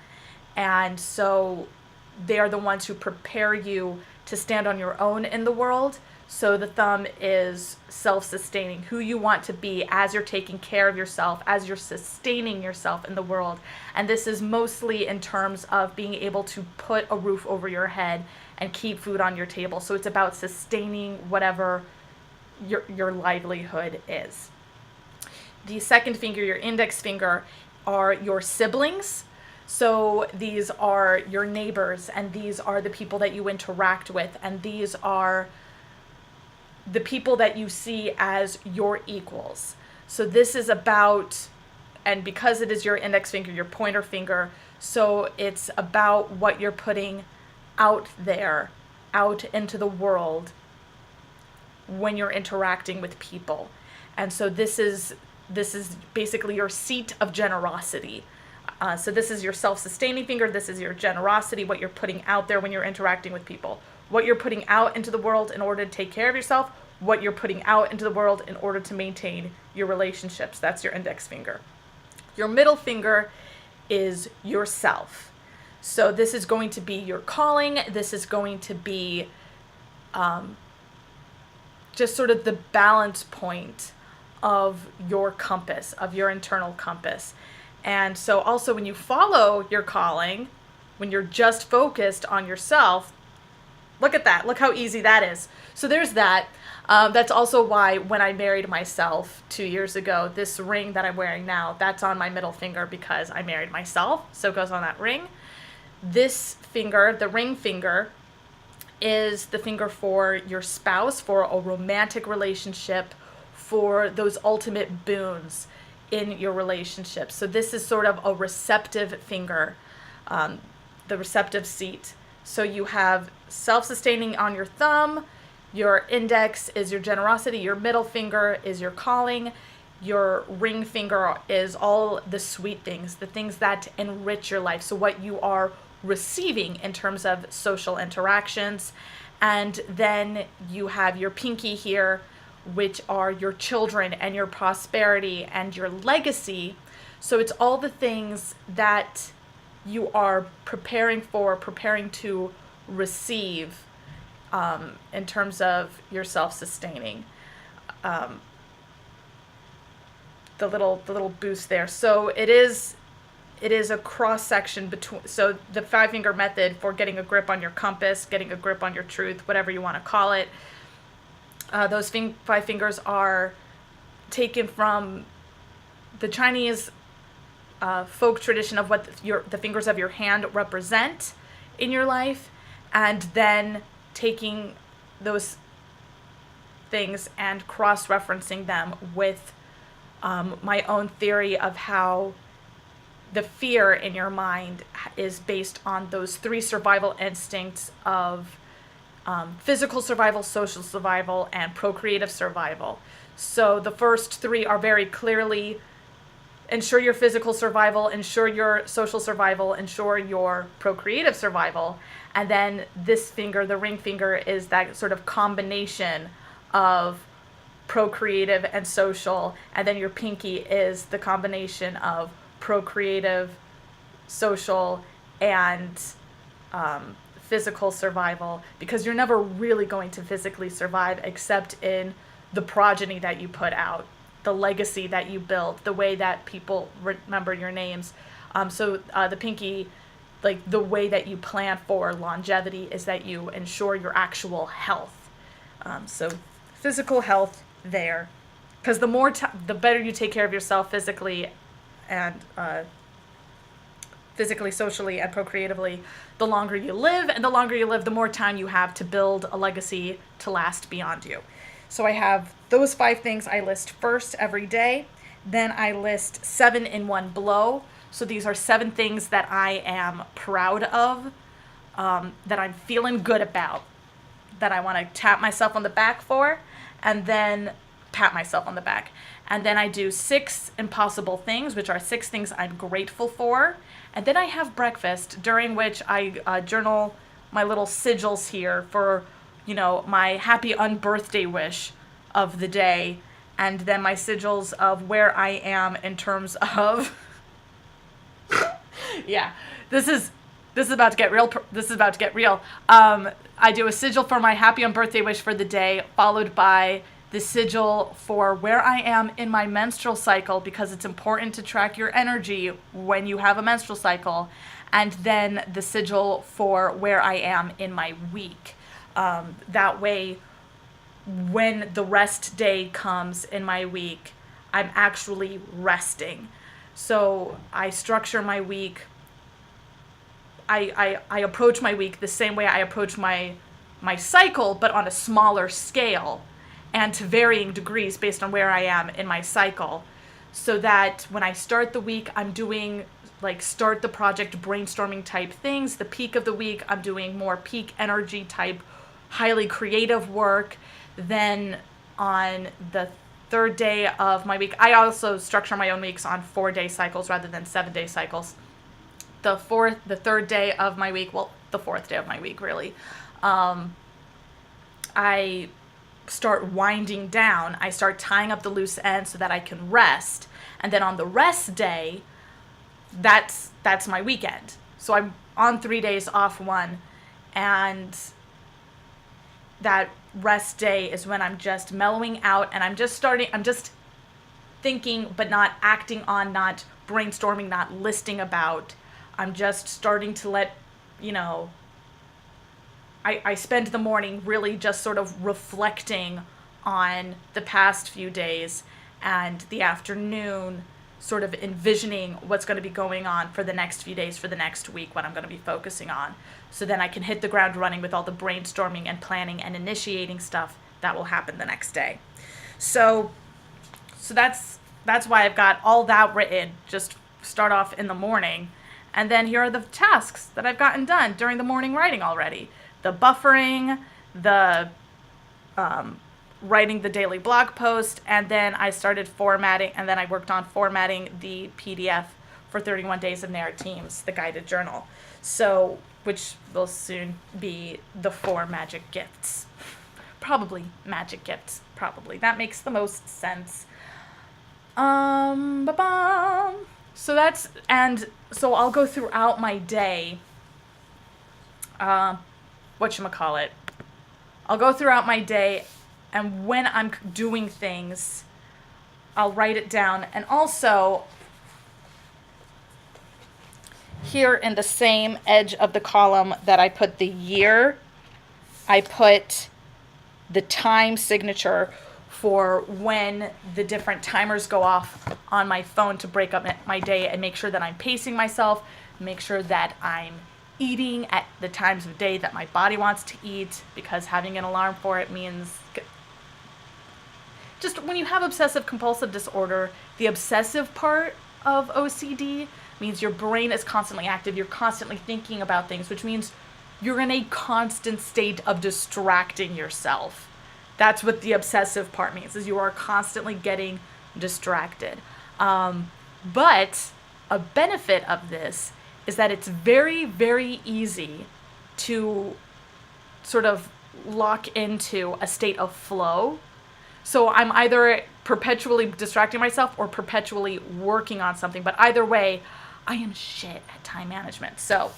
And so they are the ones who prepare you to stand on your own in the world. So the thumb is self-sustaining, who you want to be as you're taking care of yourself, as you're sustaining yourself in the world. And this is mostly in terms of being able to put a roof over your head and keep food on your table. So it's about sustaining whatever your livelihood is. The second finger, your index finger, are your siblings. So these are your neighbors, and these are the people that you interact with, and these are the people that you see as your equals. So this is about, and because it is your index finger, your pointer finger, so it's about what you're putting out there, out into the world when you're interacting with people. And so this is basically your seat of generosity. So this is your self-sustaining finger, this is your generosity, what you're putting out there when you're interacting with people. What you're putting out into the world in order to take care of yourself, what you're putting out into the world in order to maintain your relationships. That's your index finger. Your middle finger is yourself. So this is going to be your calling. This is going to be just sort of the balance point of your compass, of your internal compass. And so also when you follow your calling, when you're just focused on yourself, look at that. Look how easy that is. So there's that. That's also why when I married myself 2 years ago, this ring that I'm wearing now, that's on my middle finger because I married myself. So it goes on that ring. This finger, the ring finger, is the finger for your spouse, for a romantic relationship, for those ultimate boons in your relationship. So this is sort of a receptive finger, the receptive seat. So you have self-sustaining on your thumb, your index is your generosity, your middle finger is your calling, your ring finger is all the sweet things, the things that enrich your life. So what you are receiving in terms of social interactions. And then you have your pinky here, which are your children and your prosperity and your legacy. So it's all the things that you are preparing to receive in terms of your self-sustaining. the little boost there. So it is a cross section between, so the 5 finger method for getting a grip on your compass, getting a grip on your truth, whatever you want to call it. Those 5 fingers are taken from the Chinese folk tradition of what the fingers of your hand represent in your life, and then taking those things and cross-referencing them with my own theory of how the fear in your mind is based on those 3 survival instincts of physical survival, social survival, and procreative survival. So the first 3 are very clearly ensure your physical survival, ensure your social survival, ensure your procreative survival. And then this finger, the ring finger, is that sort of combination of procreative and social. And then your pinky is the combination of procreative, social, and physical survival, because you're never really going to physically survive except in the progeny that you put out, the legacy that you build, the way that people remember your names. So the pinky, like the way that you plan for longevity is that you ensure your actual health. So physical health there, because the better you take care of yourself physically and physically, socially, and procreatively, the longer you live, and the longer you live, the more time you have to build a legacy to last beyond you. So I have those 5 things I list first every day. Then I list 7 in one blow. So these are 7 things that I am proud of, that I'm feeling good about, that I want to tap myself on the back for, and then pat myself on the back. And then I do 6 impossible things, which are 6 things I'm grateful for. And then I have breakfast, during which I journal my little sigils here for, my happy unbirthday wish of the day. And then my sigils of where I am in terms of, yeah, this is about to get real. This is about to get real. I do a sigil for my happy unbirthday wish for the day, followed by the sigil for where I am in my menstrual cycle, because it's important to track your energy when you have a menstrual cycle, and then the sigil for where I am in my week. That way, when the rest day comes in my week, I'm actually resting. So I structure my week. I approach my week the same way I approach my cycle, but on a smaller scale, and to varying degrees based on where I am in my cycle, so that when I start the week, I'm doing start the project brainstorming type things. The peak of the week, I'm doing more peak energy type, highly creative work. Then on the 3rd day of my week, I also structure my own weeks on 4-day cycles rather than 7-day cycles. The 3rd day of my week, well, the 4th day of my week, really, I start winding down. I start tying up the loose ends so that I can rest. And then on the rest day, that's my weekend. So I'm on 3 days, off 1, and that rest day is when I'm just mellowing out, and I'm just thinking but not acting on, not brainstorming, not listing about. I'm just starting to let, I spend the morning really just sort of reflecting on the past few days, and the afternoon sort of envisioning what's going to be going on for the next few days, for the next week, what I'm going to be focusing on. So then I can hit the ground running with all the brainstorming and planning and initiating stuff that will happen the next day. So that's why I've got all that written. Just start off in the morning. And then here are the tasks that I've gotten done during the morning writing already. The buffering, the writing the daily blog post, and then I started formatting, and then I worked on formatting the PDF for 31 Days of Narratemes, the guided journal. So, which will soon be the 4 magic gifts. Probably magic gifts, probably. That makes the most sense. Ba-bum. So I'll go throughout my day, whatchamacallit. I'll go throughout my day, and when I'm doing things, I'll write it down. And also, here in the same edge of the column that I put the year, I put the time signature for when the different timers go off on my phone to break up my day and make sure that I'm pacing myself, make sure that I'm eating at the times of day that my body wants to eat, because having an alarm for it means just when you have obsessive compulsive disorder, the obsessive part of OCD means your brain is constantly active. You're constantly thinking about things, which means you're in a constant state of distracting yourself. That's what the obsessive part means, is you are constantly getting distracted. But a benefit of this is that it's very, very easy to sort of lock into a state of flow. So I'm either perpetually distracting myself or perpetually working on something. But either way, I am shit at time management. So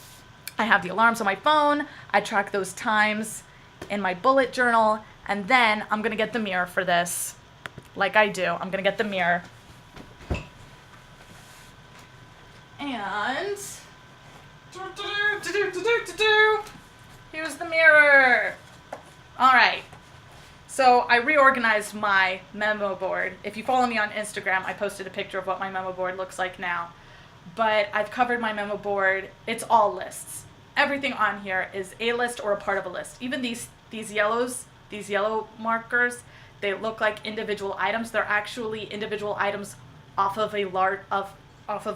I have the alarms on my phone. I track those times in my bullet journal. And then I'm going to get the mirror for this. Like I do. I'm going to get the mirror. And here's the mirror. All right. So I reorganized my memo board. If you follow me on Instagram, I posted a picture of what my memo board looks like now. But I've covered my memo board. It's all lists. Everything on here is a list or a part of a list. Even these yellow markers, they look like individual items. They're actually individual items off of a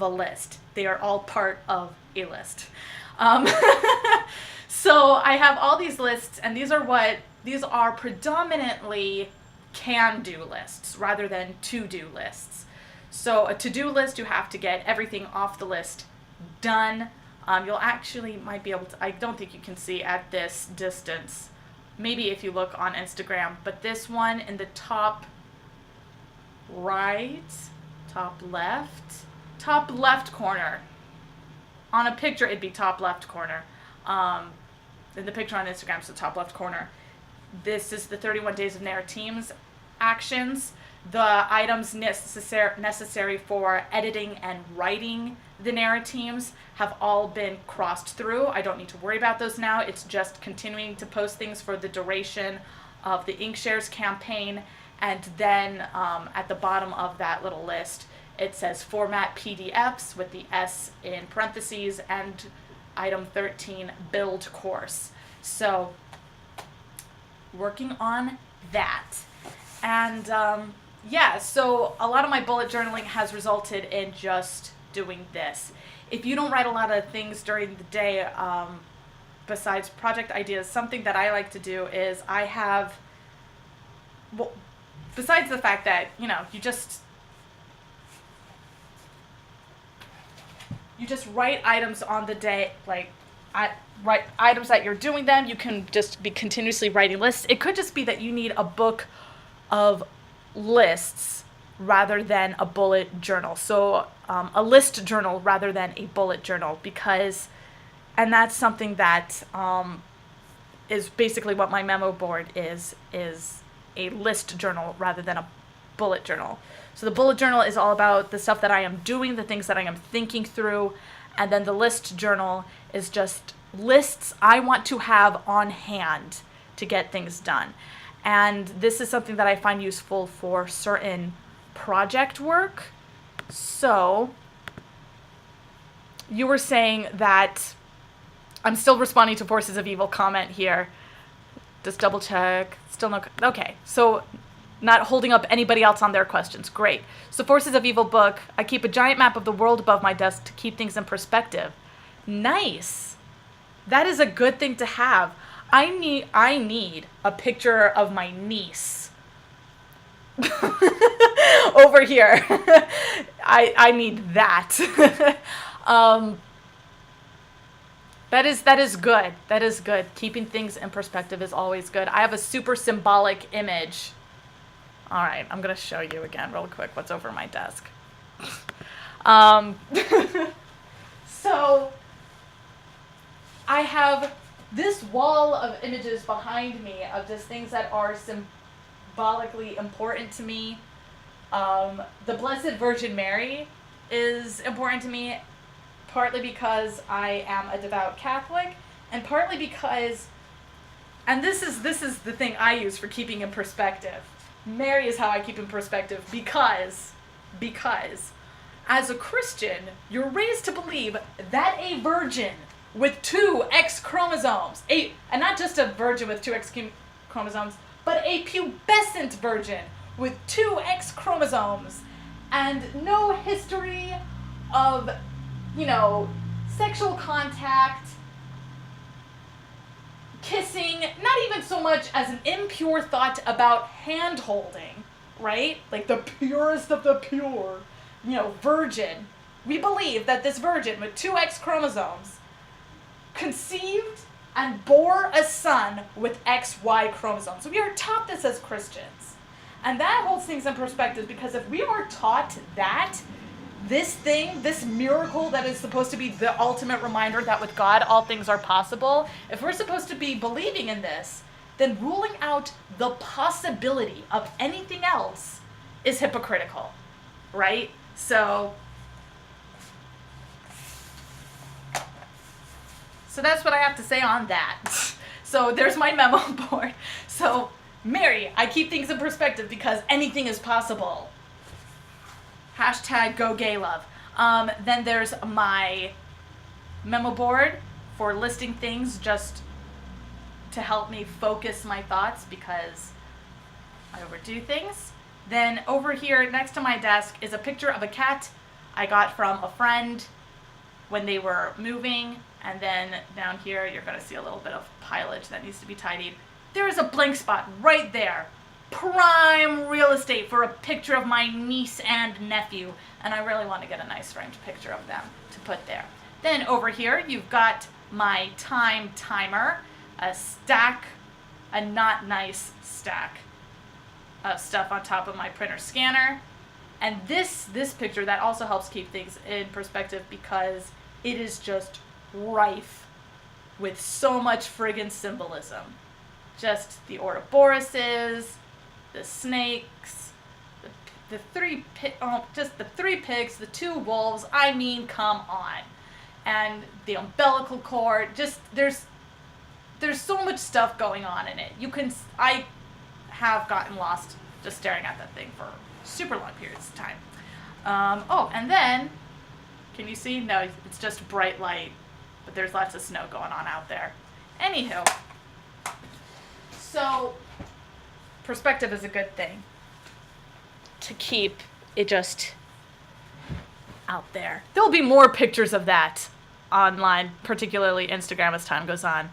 list. They are all part of a list. So I have all these lists, and these are predominantly can-do lists rather than to-do lists. So a to-do list, you have to get everything off the list done. You'll actually might be able to, I don't think you can see at this distance, maybe if you look on Instagram, but this one in the top right, top left corner. On a picture, it'd be top left corner. In the picture on Instagram, it's the top left corner. This is the 31 Days of Narratemes actions. The items necessary for editing and writing the Narratemes have all been crossed through. I don't need to worry about those now. It's just continuing to post things for the duration of the Inkshares campaign. And then at the bottom of that little list, it says format PDFs with the S in parentheses and item 13, build course. So working on that. And yeah, so a lot of my bullet journaling has resulted in just doing this. If you don't write a lot of things during the day, besides project ideas, something that I like to do is I have, well, besides the fact that, you just write items on the day, like write items that you're doing them. You can just be continuously writing lists. It could just be that you need a book of lists rather than a bullet journal. So a list journal rather than a bullet journal, and that's something that is basically what my memo board is a list journal rather than a bullet journal. So the bullet journal is all about the stuff that I am doing, the things that I am thinking through, and then the list journal is just lists I want to have on hand to get things done. And this is something that I find useful for certain project work. So you were saying that I'm still responding to Forces of Evil comment here. Just double check. Still no. Okay. So not holding up anybody else on their questions. Great. So Forces of Evil book. I keep a giant map of the world above my desk to keep things in perspective. Nice. That is a good thing to have. I need a picture of my niece over here. I need that. That is good. That is good. Keeping things in perspective is always good. I have a super symbolic image. All right, I'm going to show you again real quick what's over my desk. So I have this wall of images behind me of just things that are symbolically important to me. The Blessed Virgin Mary is important to me, partly because I am a devout Catholic, and partly because, and this is the thing I use for keeping in perspective. Mary is how I keep in perspective because as a Christian, you're raised to believe that a virgin with two X chromosomes, and not just a virgin with two X chromosomes, but a pubescent virgin with two X chromosomes and no history of, sexual contact, kissing, not even so much as an impure thought about hand holding, right? Like the purest of the pure, virgin. We believe that this virgin with two X chromosomes conceived and bore a son with XY chromosomes. So we are taught this as Christians. And that holds things in perspective, because if we are taught that, this miracle that is supposed to be the ultimate reminder that with God all things are possible, if we're supposed to be believing in this, then ruling out the possibility of anything else is hypocritical, right? So that's what I have to say on that. So there's my memo board. So Mary, I keep things in perspective because anything is possible. Hashtag go gay love. Then there's my memo board for listing things just to help me focus my thoughts because I overdo things. Then over here next to my desk is a picture of a cat I got from a friend when they were moving. And then down here, you're going to see a little bit of pilage that needs to be tidied. There is a blank spot right there. Prime real estate for a picture of my niece and nephew. And I really want to get a nice framed picture of them to put there. Then over here, you've got my time timer, a not nice stack of stuff on top of my printer scanner. And this picture, that also helps keep things in perspective because it is just rife with so much friggin' symbolism. Just the Ouroboroses, the snakes, the three pigs, the two wolves. I mean, come on. And the umbilical cord. Just there's so much stuff going on in it. I have gotten lost just staring at that thing for super long periods of time. And then, can you see? No, it's just bright light. But there's lots of snow going on out there. Anywho, so perspective is a good thing to keep it just out there. There'll be more pictures of that online, particularly Instagram as time goes on.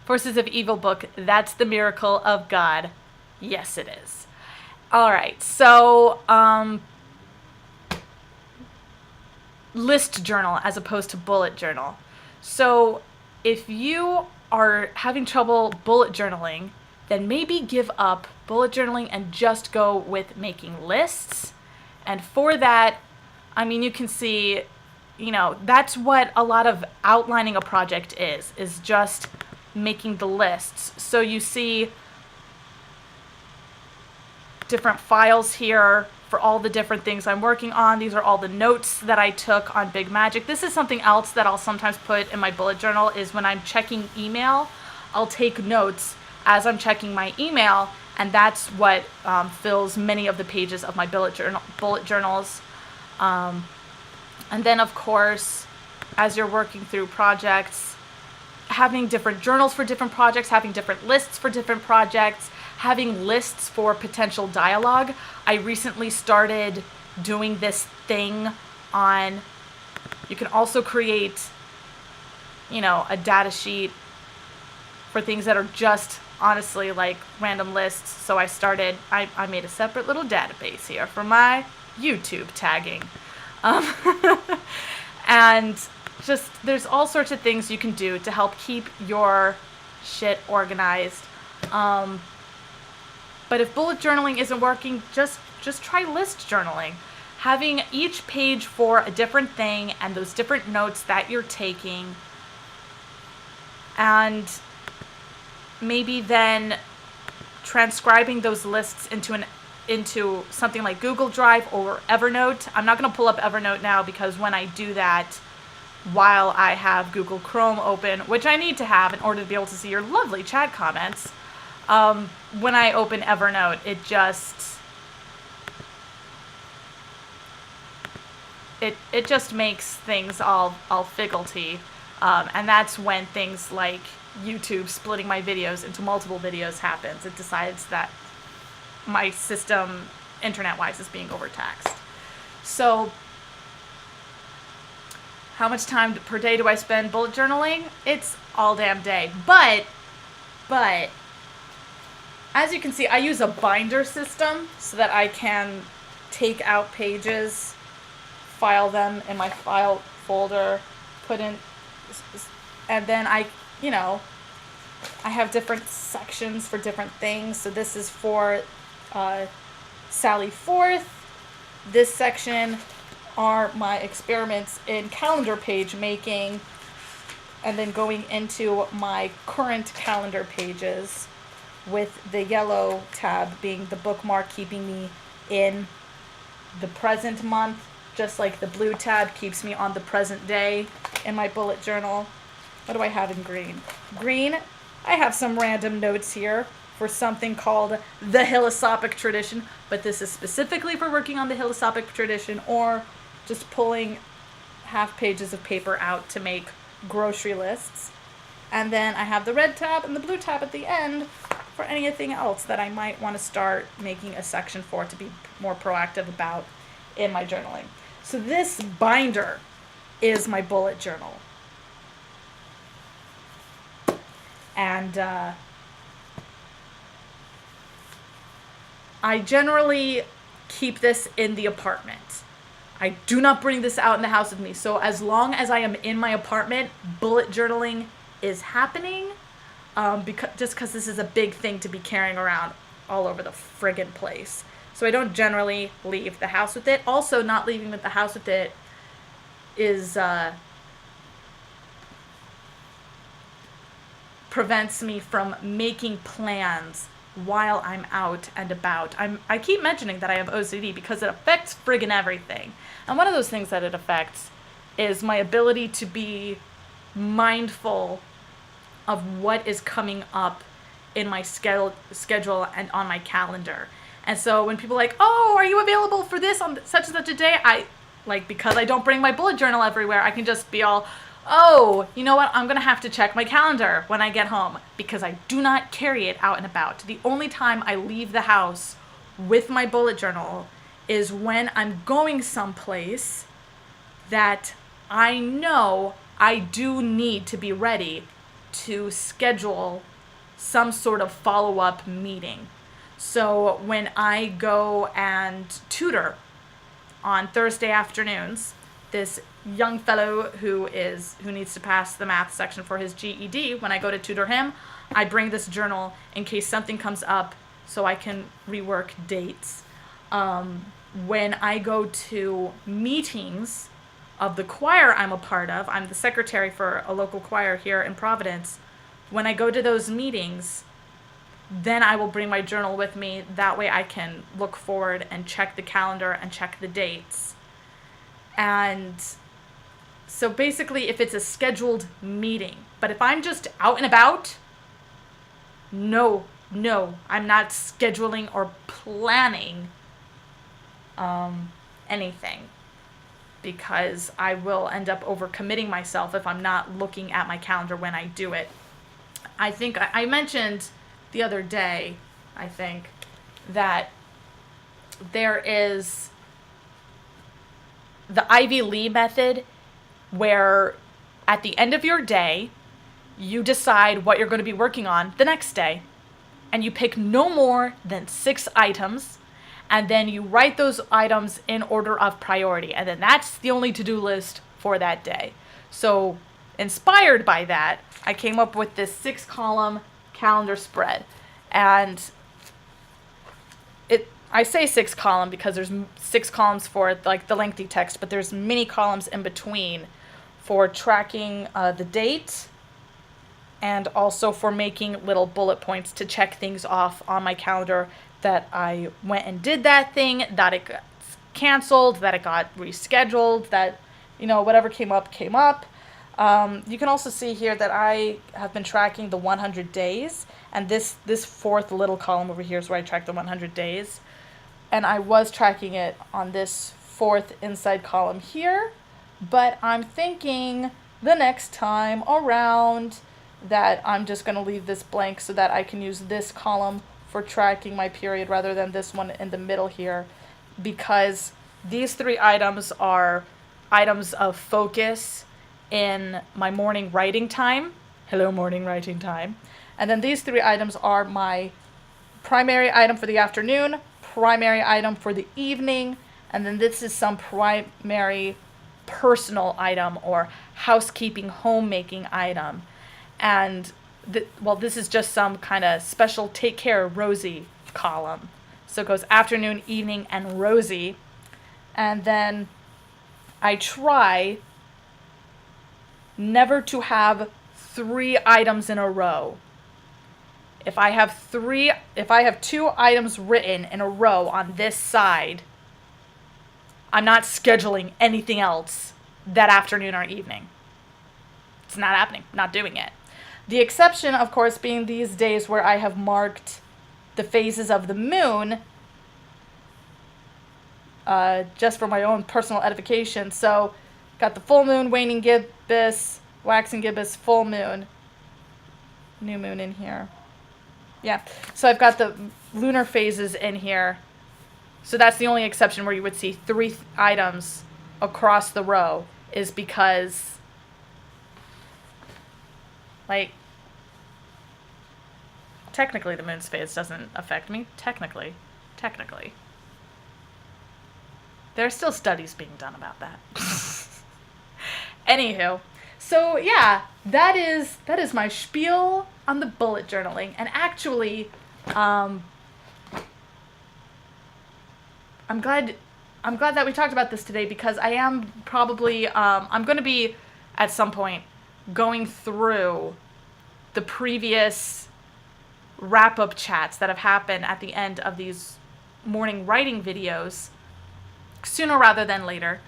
Forces of Evil book, that's the miracle of God. Yes, it is. All right, so list journal as opposed to bullet journal. So if you are having trouble bullet journaling, then maybe give up bullet journaling and just go with making lists. And for that, you can see, that's what a lot of outlining a project is just making the lists. So you see different files here for all the different things I'm working on. These are all the notes that I took on Big Magic. This is something else that I'll sometimes put in my bullet journal is when I'm checking email, I'll take notes as I'm checking my email, and that's what fills many of the pages of my bullet journals. And then, of course, as you're working through projects, having different journals for different projects, having different lists for different projects, having lists for potential dialogue. I recently started doing this thing on, you can also create, a data sheet for things that are just honestly like random lists. So I made a separate little database here for my YouTube tagging. And just, there's all sorts of things you can do to help keep your shit organized. But if bullet journaling isn't working, just try list journaling. Having each page for a different thing and those different notes that you're taking. And maybe then transcribing those lists into an into something like Google Drive or Evernote. I'm not going to pull up Evernote now because when I do that while I have Google Chrome open, which I need to have in order to be able to see your lovely chat comments, when I open Evernote, it just makes things all figglety. And that's when things like YouTube splitting my videos into multiple videos happens. It decides that my system, internet-wise, is being overtaxed. So, how much time per day do I spend bullet journaling? It's all damn day. But, as you can see, I use a binder system so that I can take out pages, file them in my file folder, put in, and then I have different sections for different things. So this is for Sally Forth. This section are my experiments in calendar page making, and then going into my current calendar pages, with the yellow tab being the bookmark keeping me in the present month, just like the blue tab keeps me on the present day in my bullet journal. What do I have in green? Green, I have some random notes here for something called the Hillesophic tradition, but this is specifically for working on the Hillesophic tradition or just pulling half pages of paper out to make grocery lists. And then I have the red tab and the blue tab at the end for anything else that I might want to start making a section for to be more proactive about in my journaling. So this binder is my bullet journal. And I generally keep this in the apartment. I do not bring this out in the house with me. So as long as I am in my apartment, bullet journaling is happening. Because this is a big thing to be carrying around all over the friggin' place. So I don't generally leave the house with it. Also, not leaving the house with it is prevents me from making plans while I'm out and about. I keep mentioning that I have OCD because it affects friggin' everything. And one of those things that it affects is my ability to be mindful of what is coming up in my schedule and on my calendar. And so when people are like, oh, are you available for this on such and such a day? Because I don't bring my bullet journal everywhere, I can just be all, oh, you know what? I'm going to have to check my calendar when I get home because I do not carry it out and about. The only time I leave the house with my bullet journal is when I'm going someplace that I know I do need to be ready to schedule some sort of follow-up meeting. So when I go and tutor on Thursday afternoons, this young fellow who needs to pass the math section for his GED, when I go to tutor him, I bring this journal in case something comes up so I can rework dates. When I go to meetings of the choir I'm a part of, I'm the secretary for a local choir here in Providence. When I go to those meetings, then I will bring my journal with me. That way I can look forward and check the calendar and check the dates. And so basically, if it's a scheduled meeting, but if I'm just out and about, no, I'm not scheduling or planning anything, because I will end up overcommitting myself if I'm not looking at my calendar when I do it. I think I mentioned the other day, that there is the Ivy Lee method, where at the end of your day, you decide what you're going to be working on the next day, and you pick no more than 6 items, and then you write those items in order of priority, and then that's the only to-do list for that day. So, inspired by that, I came up with this 6-column calendar spread, and I say 6-column because there's 6 columns for like the lengthy text, but there's mini columns in between for tracking the date, and also for making little bullet points to check things off on my calendar that I went and did that thing, that it got canceled, that it got rescheduled, that, whatever came up, came up. You can also see here that I have been tracking the 100 days, and this fourth little column over here is where I track the 100 days. And I was tracking it on this fourth inside column here, but I'm thinking the next time around that I'm just going to leave this blank so that I can use this column for tracking my period rather than this one in the middle here, because these three items are items of focus in my morning writing time. Hello, morning writing time. And then these three items are my primary item for the afternoon, primary item for the evening, and then this is some primary personal item or housekeeping, homemaking item. And this is just some kind of special take care Rosie column. So it goes afternoon, evening, and Rosie. And then I try never to have 3 items in a row. If I have 2 items written in a row on this side, I'm not scheduling anything else that afternoon or evening. It's not happening, not doing it. The exception, of course, being these days where I have marked the phases of the moon just for my own personal edification. So, got the full moon, waning gibbous, waxing gibbous, full moon, new moon in here. Yeah, so I've got the lunar phases in here. So that's the only exception where you would see 3 items across the row, is because, technically the moon's phase doesn't affect me. Technically. There are still studies being done about that. Anywho, so yeah, that is my spiel on the bullet journaling. And actually, I'm glad that we talked about this today, because I am probably I'm going to be at some point going through the previous wrap-up chats that have happened at the end of these morning writing videos sooner rather than later,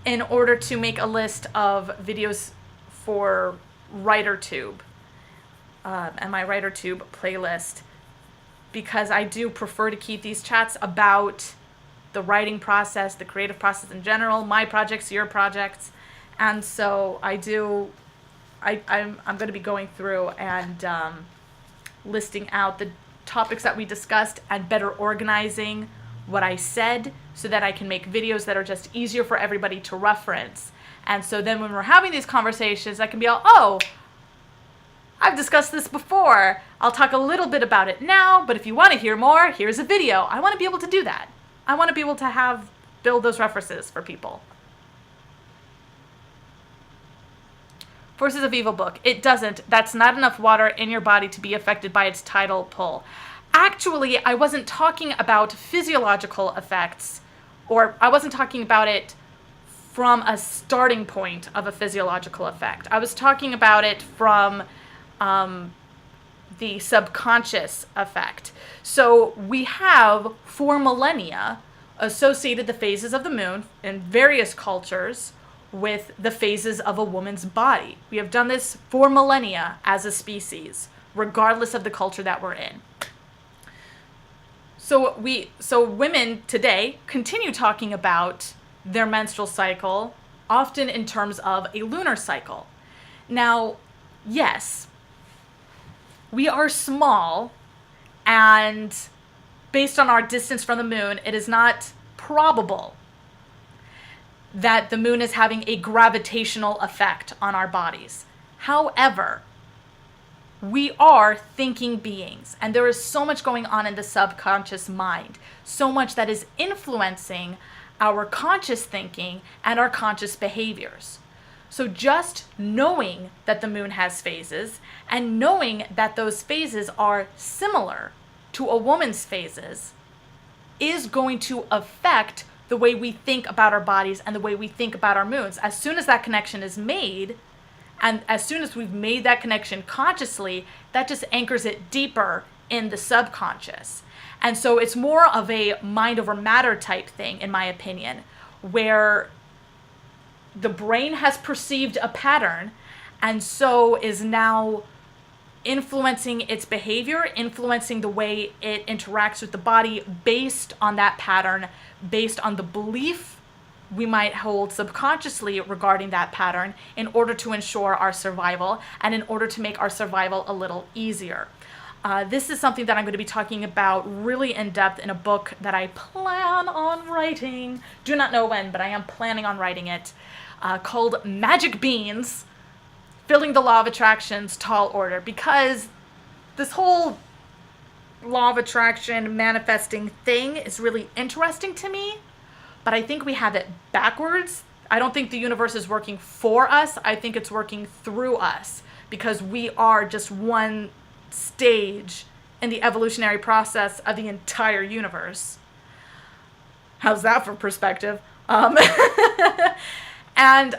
in order to make a list of videos for WriterTube and my WriterTube playlist, because I do prefer to keep these chats about the writing process, the creative process in general, my projects, your projects. And so I'm going to be going through and listing out the topics that we discussed and better organizing what I said so that I can make videos that are just easier for everybody to reference. And so then when we're having these conversations, I can be all, oh, I've discussed this before. I'll talk a little bit about it now, but if you want to hear more, here's a video. I want to be able to do that. I want to be able to build those references for people. Forces of Evil book. It doesn't. That's not enough water in your body to be affected by its tidal pull. Actually, I wasn't talking about physiological effects, or I wasn't talking about it from a starting point of a physiological effect. I was talking about it from the subconscious effect. So we have, for millennia, associated the phases of the moon in various cultures with the phases of a woman's body. We have done this for millennia as a species, regardless of the culture that we're in. So women today continue talking about their menstrual cycle, often in terms of a lunar cycle. Now, yes, we are small, and based on our distance from the moon, it is not probable that the moon is having a gravitational effect on our bodies. However, we are thinking beings, and there is so much going on in the subconscious mind, so much that is influencing our conscious thinking and our conscious behaviors. So just knowing that the moon has phases and knowing that those phases are similar to a woman's phases is going to affect the way we think about our bodies and the way we think about our moons. As soon as that connection is made, and as soon as we've made that connection consciously, that just anchors it deeper in the subconscious. And so it's more of a mind over matter type thing, in my opinion, where the brain has perceived a pattern and so is now influencing its behavior, influencing the way it interacts with the body based on that pattern, based on the belief we might hold subconsciously regarding that pattern, in order to ensure our survival and in order to make our survival a little easier. This is something that I'm going to be talking about really in depth in a book that I plan on writing. Do not know when, but I am planning on writing it, called Magic Beans, Filling the Law of Attraction's Tall Order, because this whole law of attraction manifesting thing is really interesting to me, but I think we have it backwards. I don't think the universe is working for us. I think it's working through us, because we are just one stage in the evolutionary process of the entire universe. How's that for perspective? And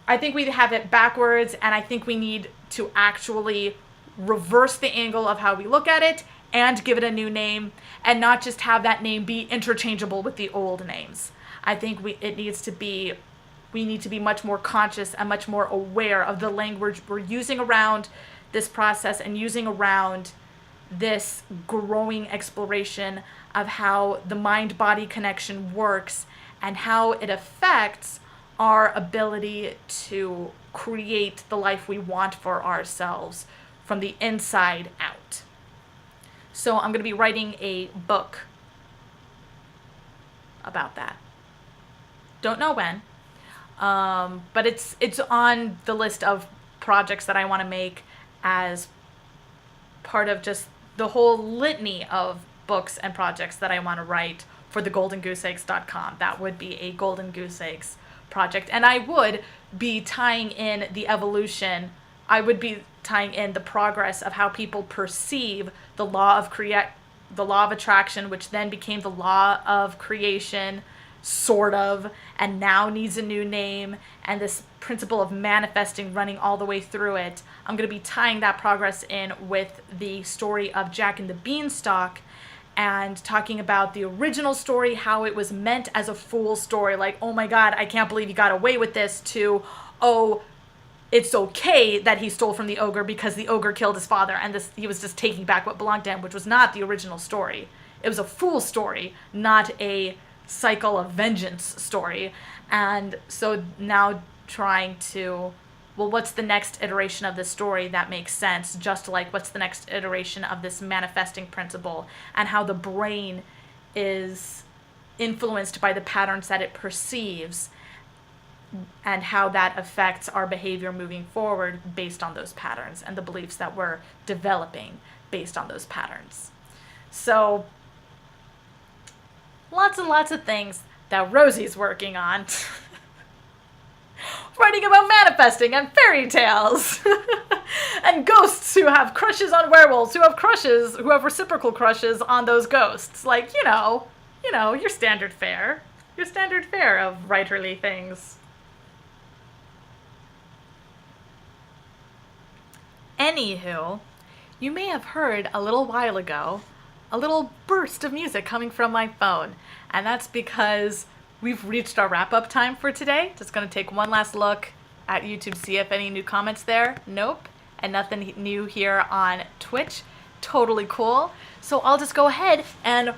I think we have it backwards, and I think we need to actually reverse the angle of how we look at it and give it a new name, and not just have that name be interchangeable with the old names. I think we need to be much more conscious and much more aware of the language we're using around this process and using around this growing exploration of how the mind-body connection works and how it affects our ability to create the life we want for ourselves from the inside out. So I'm going to be writing a book about that. Don't know when, but it's on the list of projects that I want to make as part of just the whole litany of books and projects that I want to write for the goldengooseeggs.com. That would be a Golden Goose Eggs project, and I would be tying in the evolution. I would be tying in the progress of how people perceive the law of attraction, which then became the law of creation, sort of, and now needs a new name, and this principle of manifesting running all the way through it. I'm going to be tying that progress in with the story of Jack and the Beanstalk, and talking about the original story, how it was meant as a fool story, like, oh my god, I can't believe you got away with this, to, oh, it's okay that he stole from the ogre because the ogre killed his father, and he was just taking back what belonged to him, which was not the original story. It was a fool story, not a cycle of vengeance story. And so now trying to, well, what's the next iteration of this story that makes sense? Just like, what's the next iteration of this manifesting principle, and how the brain is influenced by the patterns that it perceives, and how that affects our behavior moving forward based on those patterns and the beliefs that we're developing based on those patterns. So, lots and lots of things that Rosie's working on. Writing about manifesting and fairy tales and ghosts who have crushes on werewolves, who have reciprocal crushes on those ghosts. Like, you know, your standard fare of writerly things. Anywho, you may have heard a little while ago a little burst of music coming from my phone, and that's because we've reached our wrap-up time for today. Just going to take one last look at YouTube, see if any new comments there. Nope. And nothing new here on Twitch. Totally cool. So I'll just go ahead and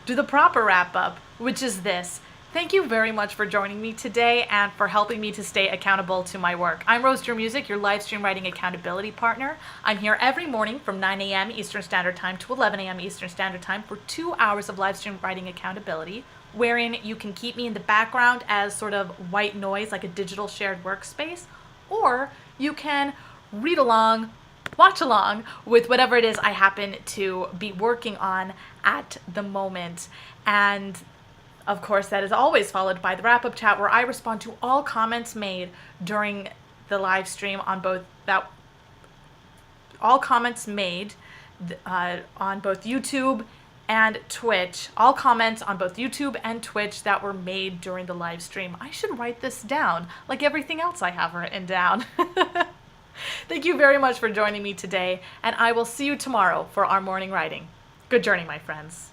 do the proper wrap-up, which is this. Thank you very much for joining me today and for helping me to stay accountable to my work. I'm Rose Drew Music, your live stream writing accountability partner. I'm here every morning from 9 a.m. Eastern Standard Time to 11 a.m. Eastern Standard Time for 2 hours of live stream writing accountability, wherein you can keep me in the background as sort of white noise, like a digital shared workspace, or you can read along, watch along with whatever it is I happen to be working on at the moment. And of course, that is always followed by the wrap-up chat, where I respond to all comments made during the live stream on both all comments made on both YouTube and Twitch. All comments on both YouTube and Twitch that were made during the live stream. I should write this down, like everything else I have written down. Thank you very much for joining me today, and I will see you tomorrow for our morning writing. Good journey, my friends.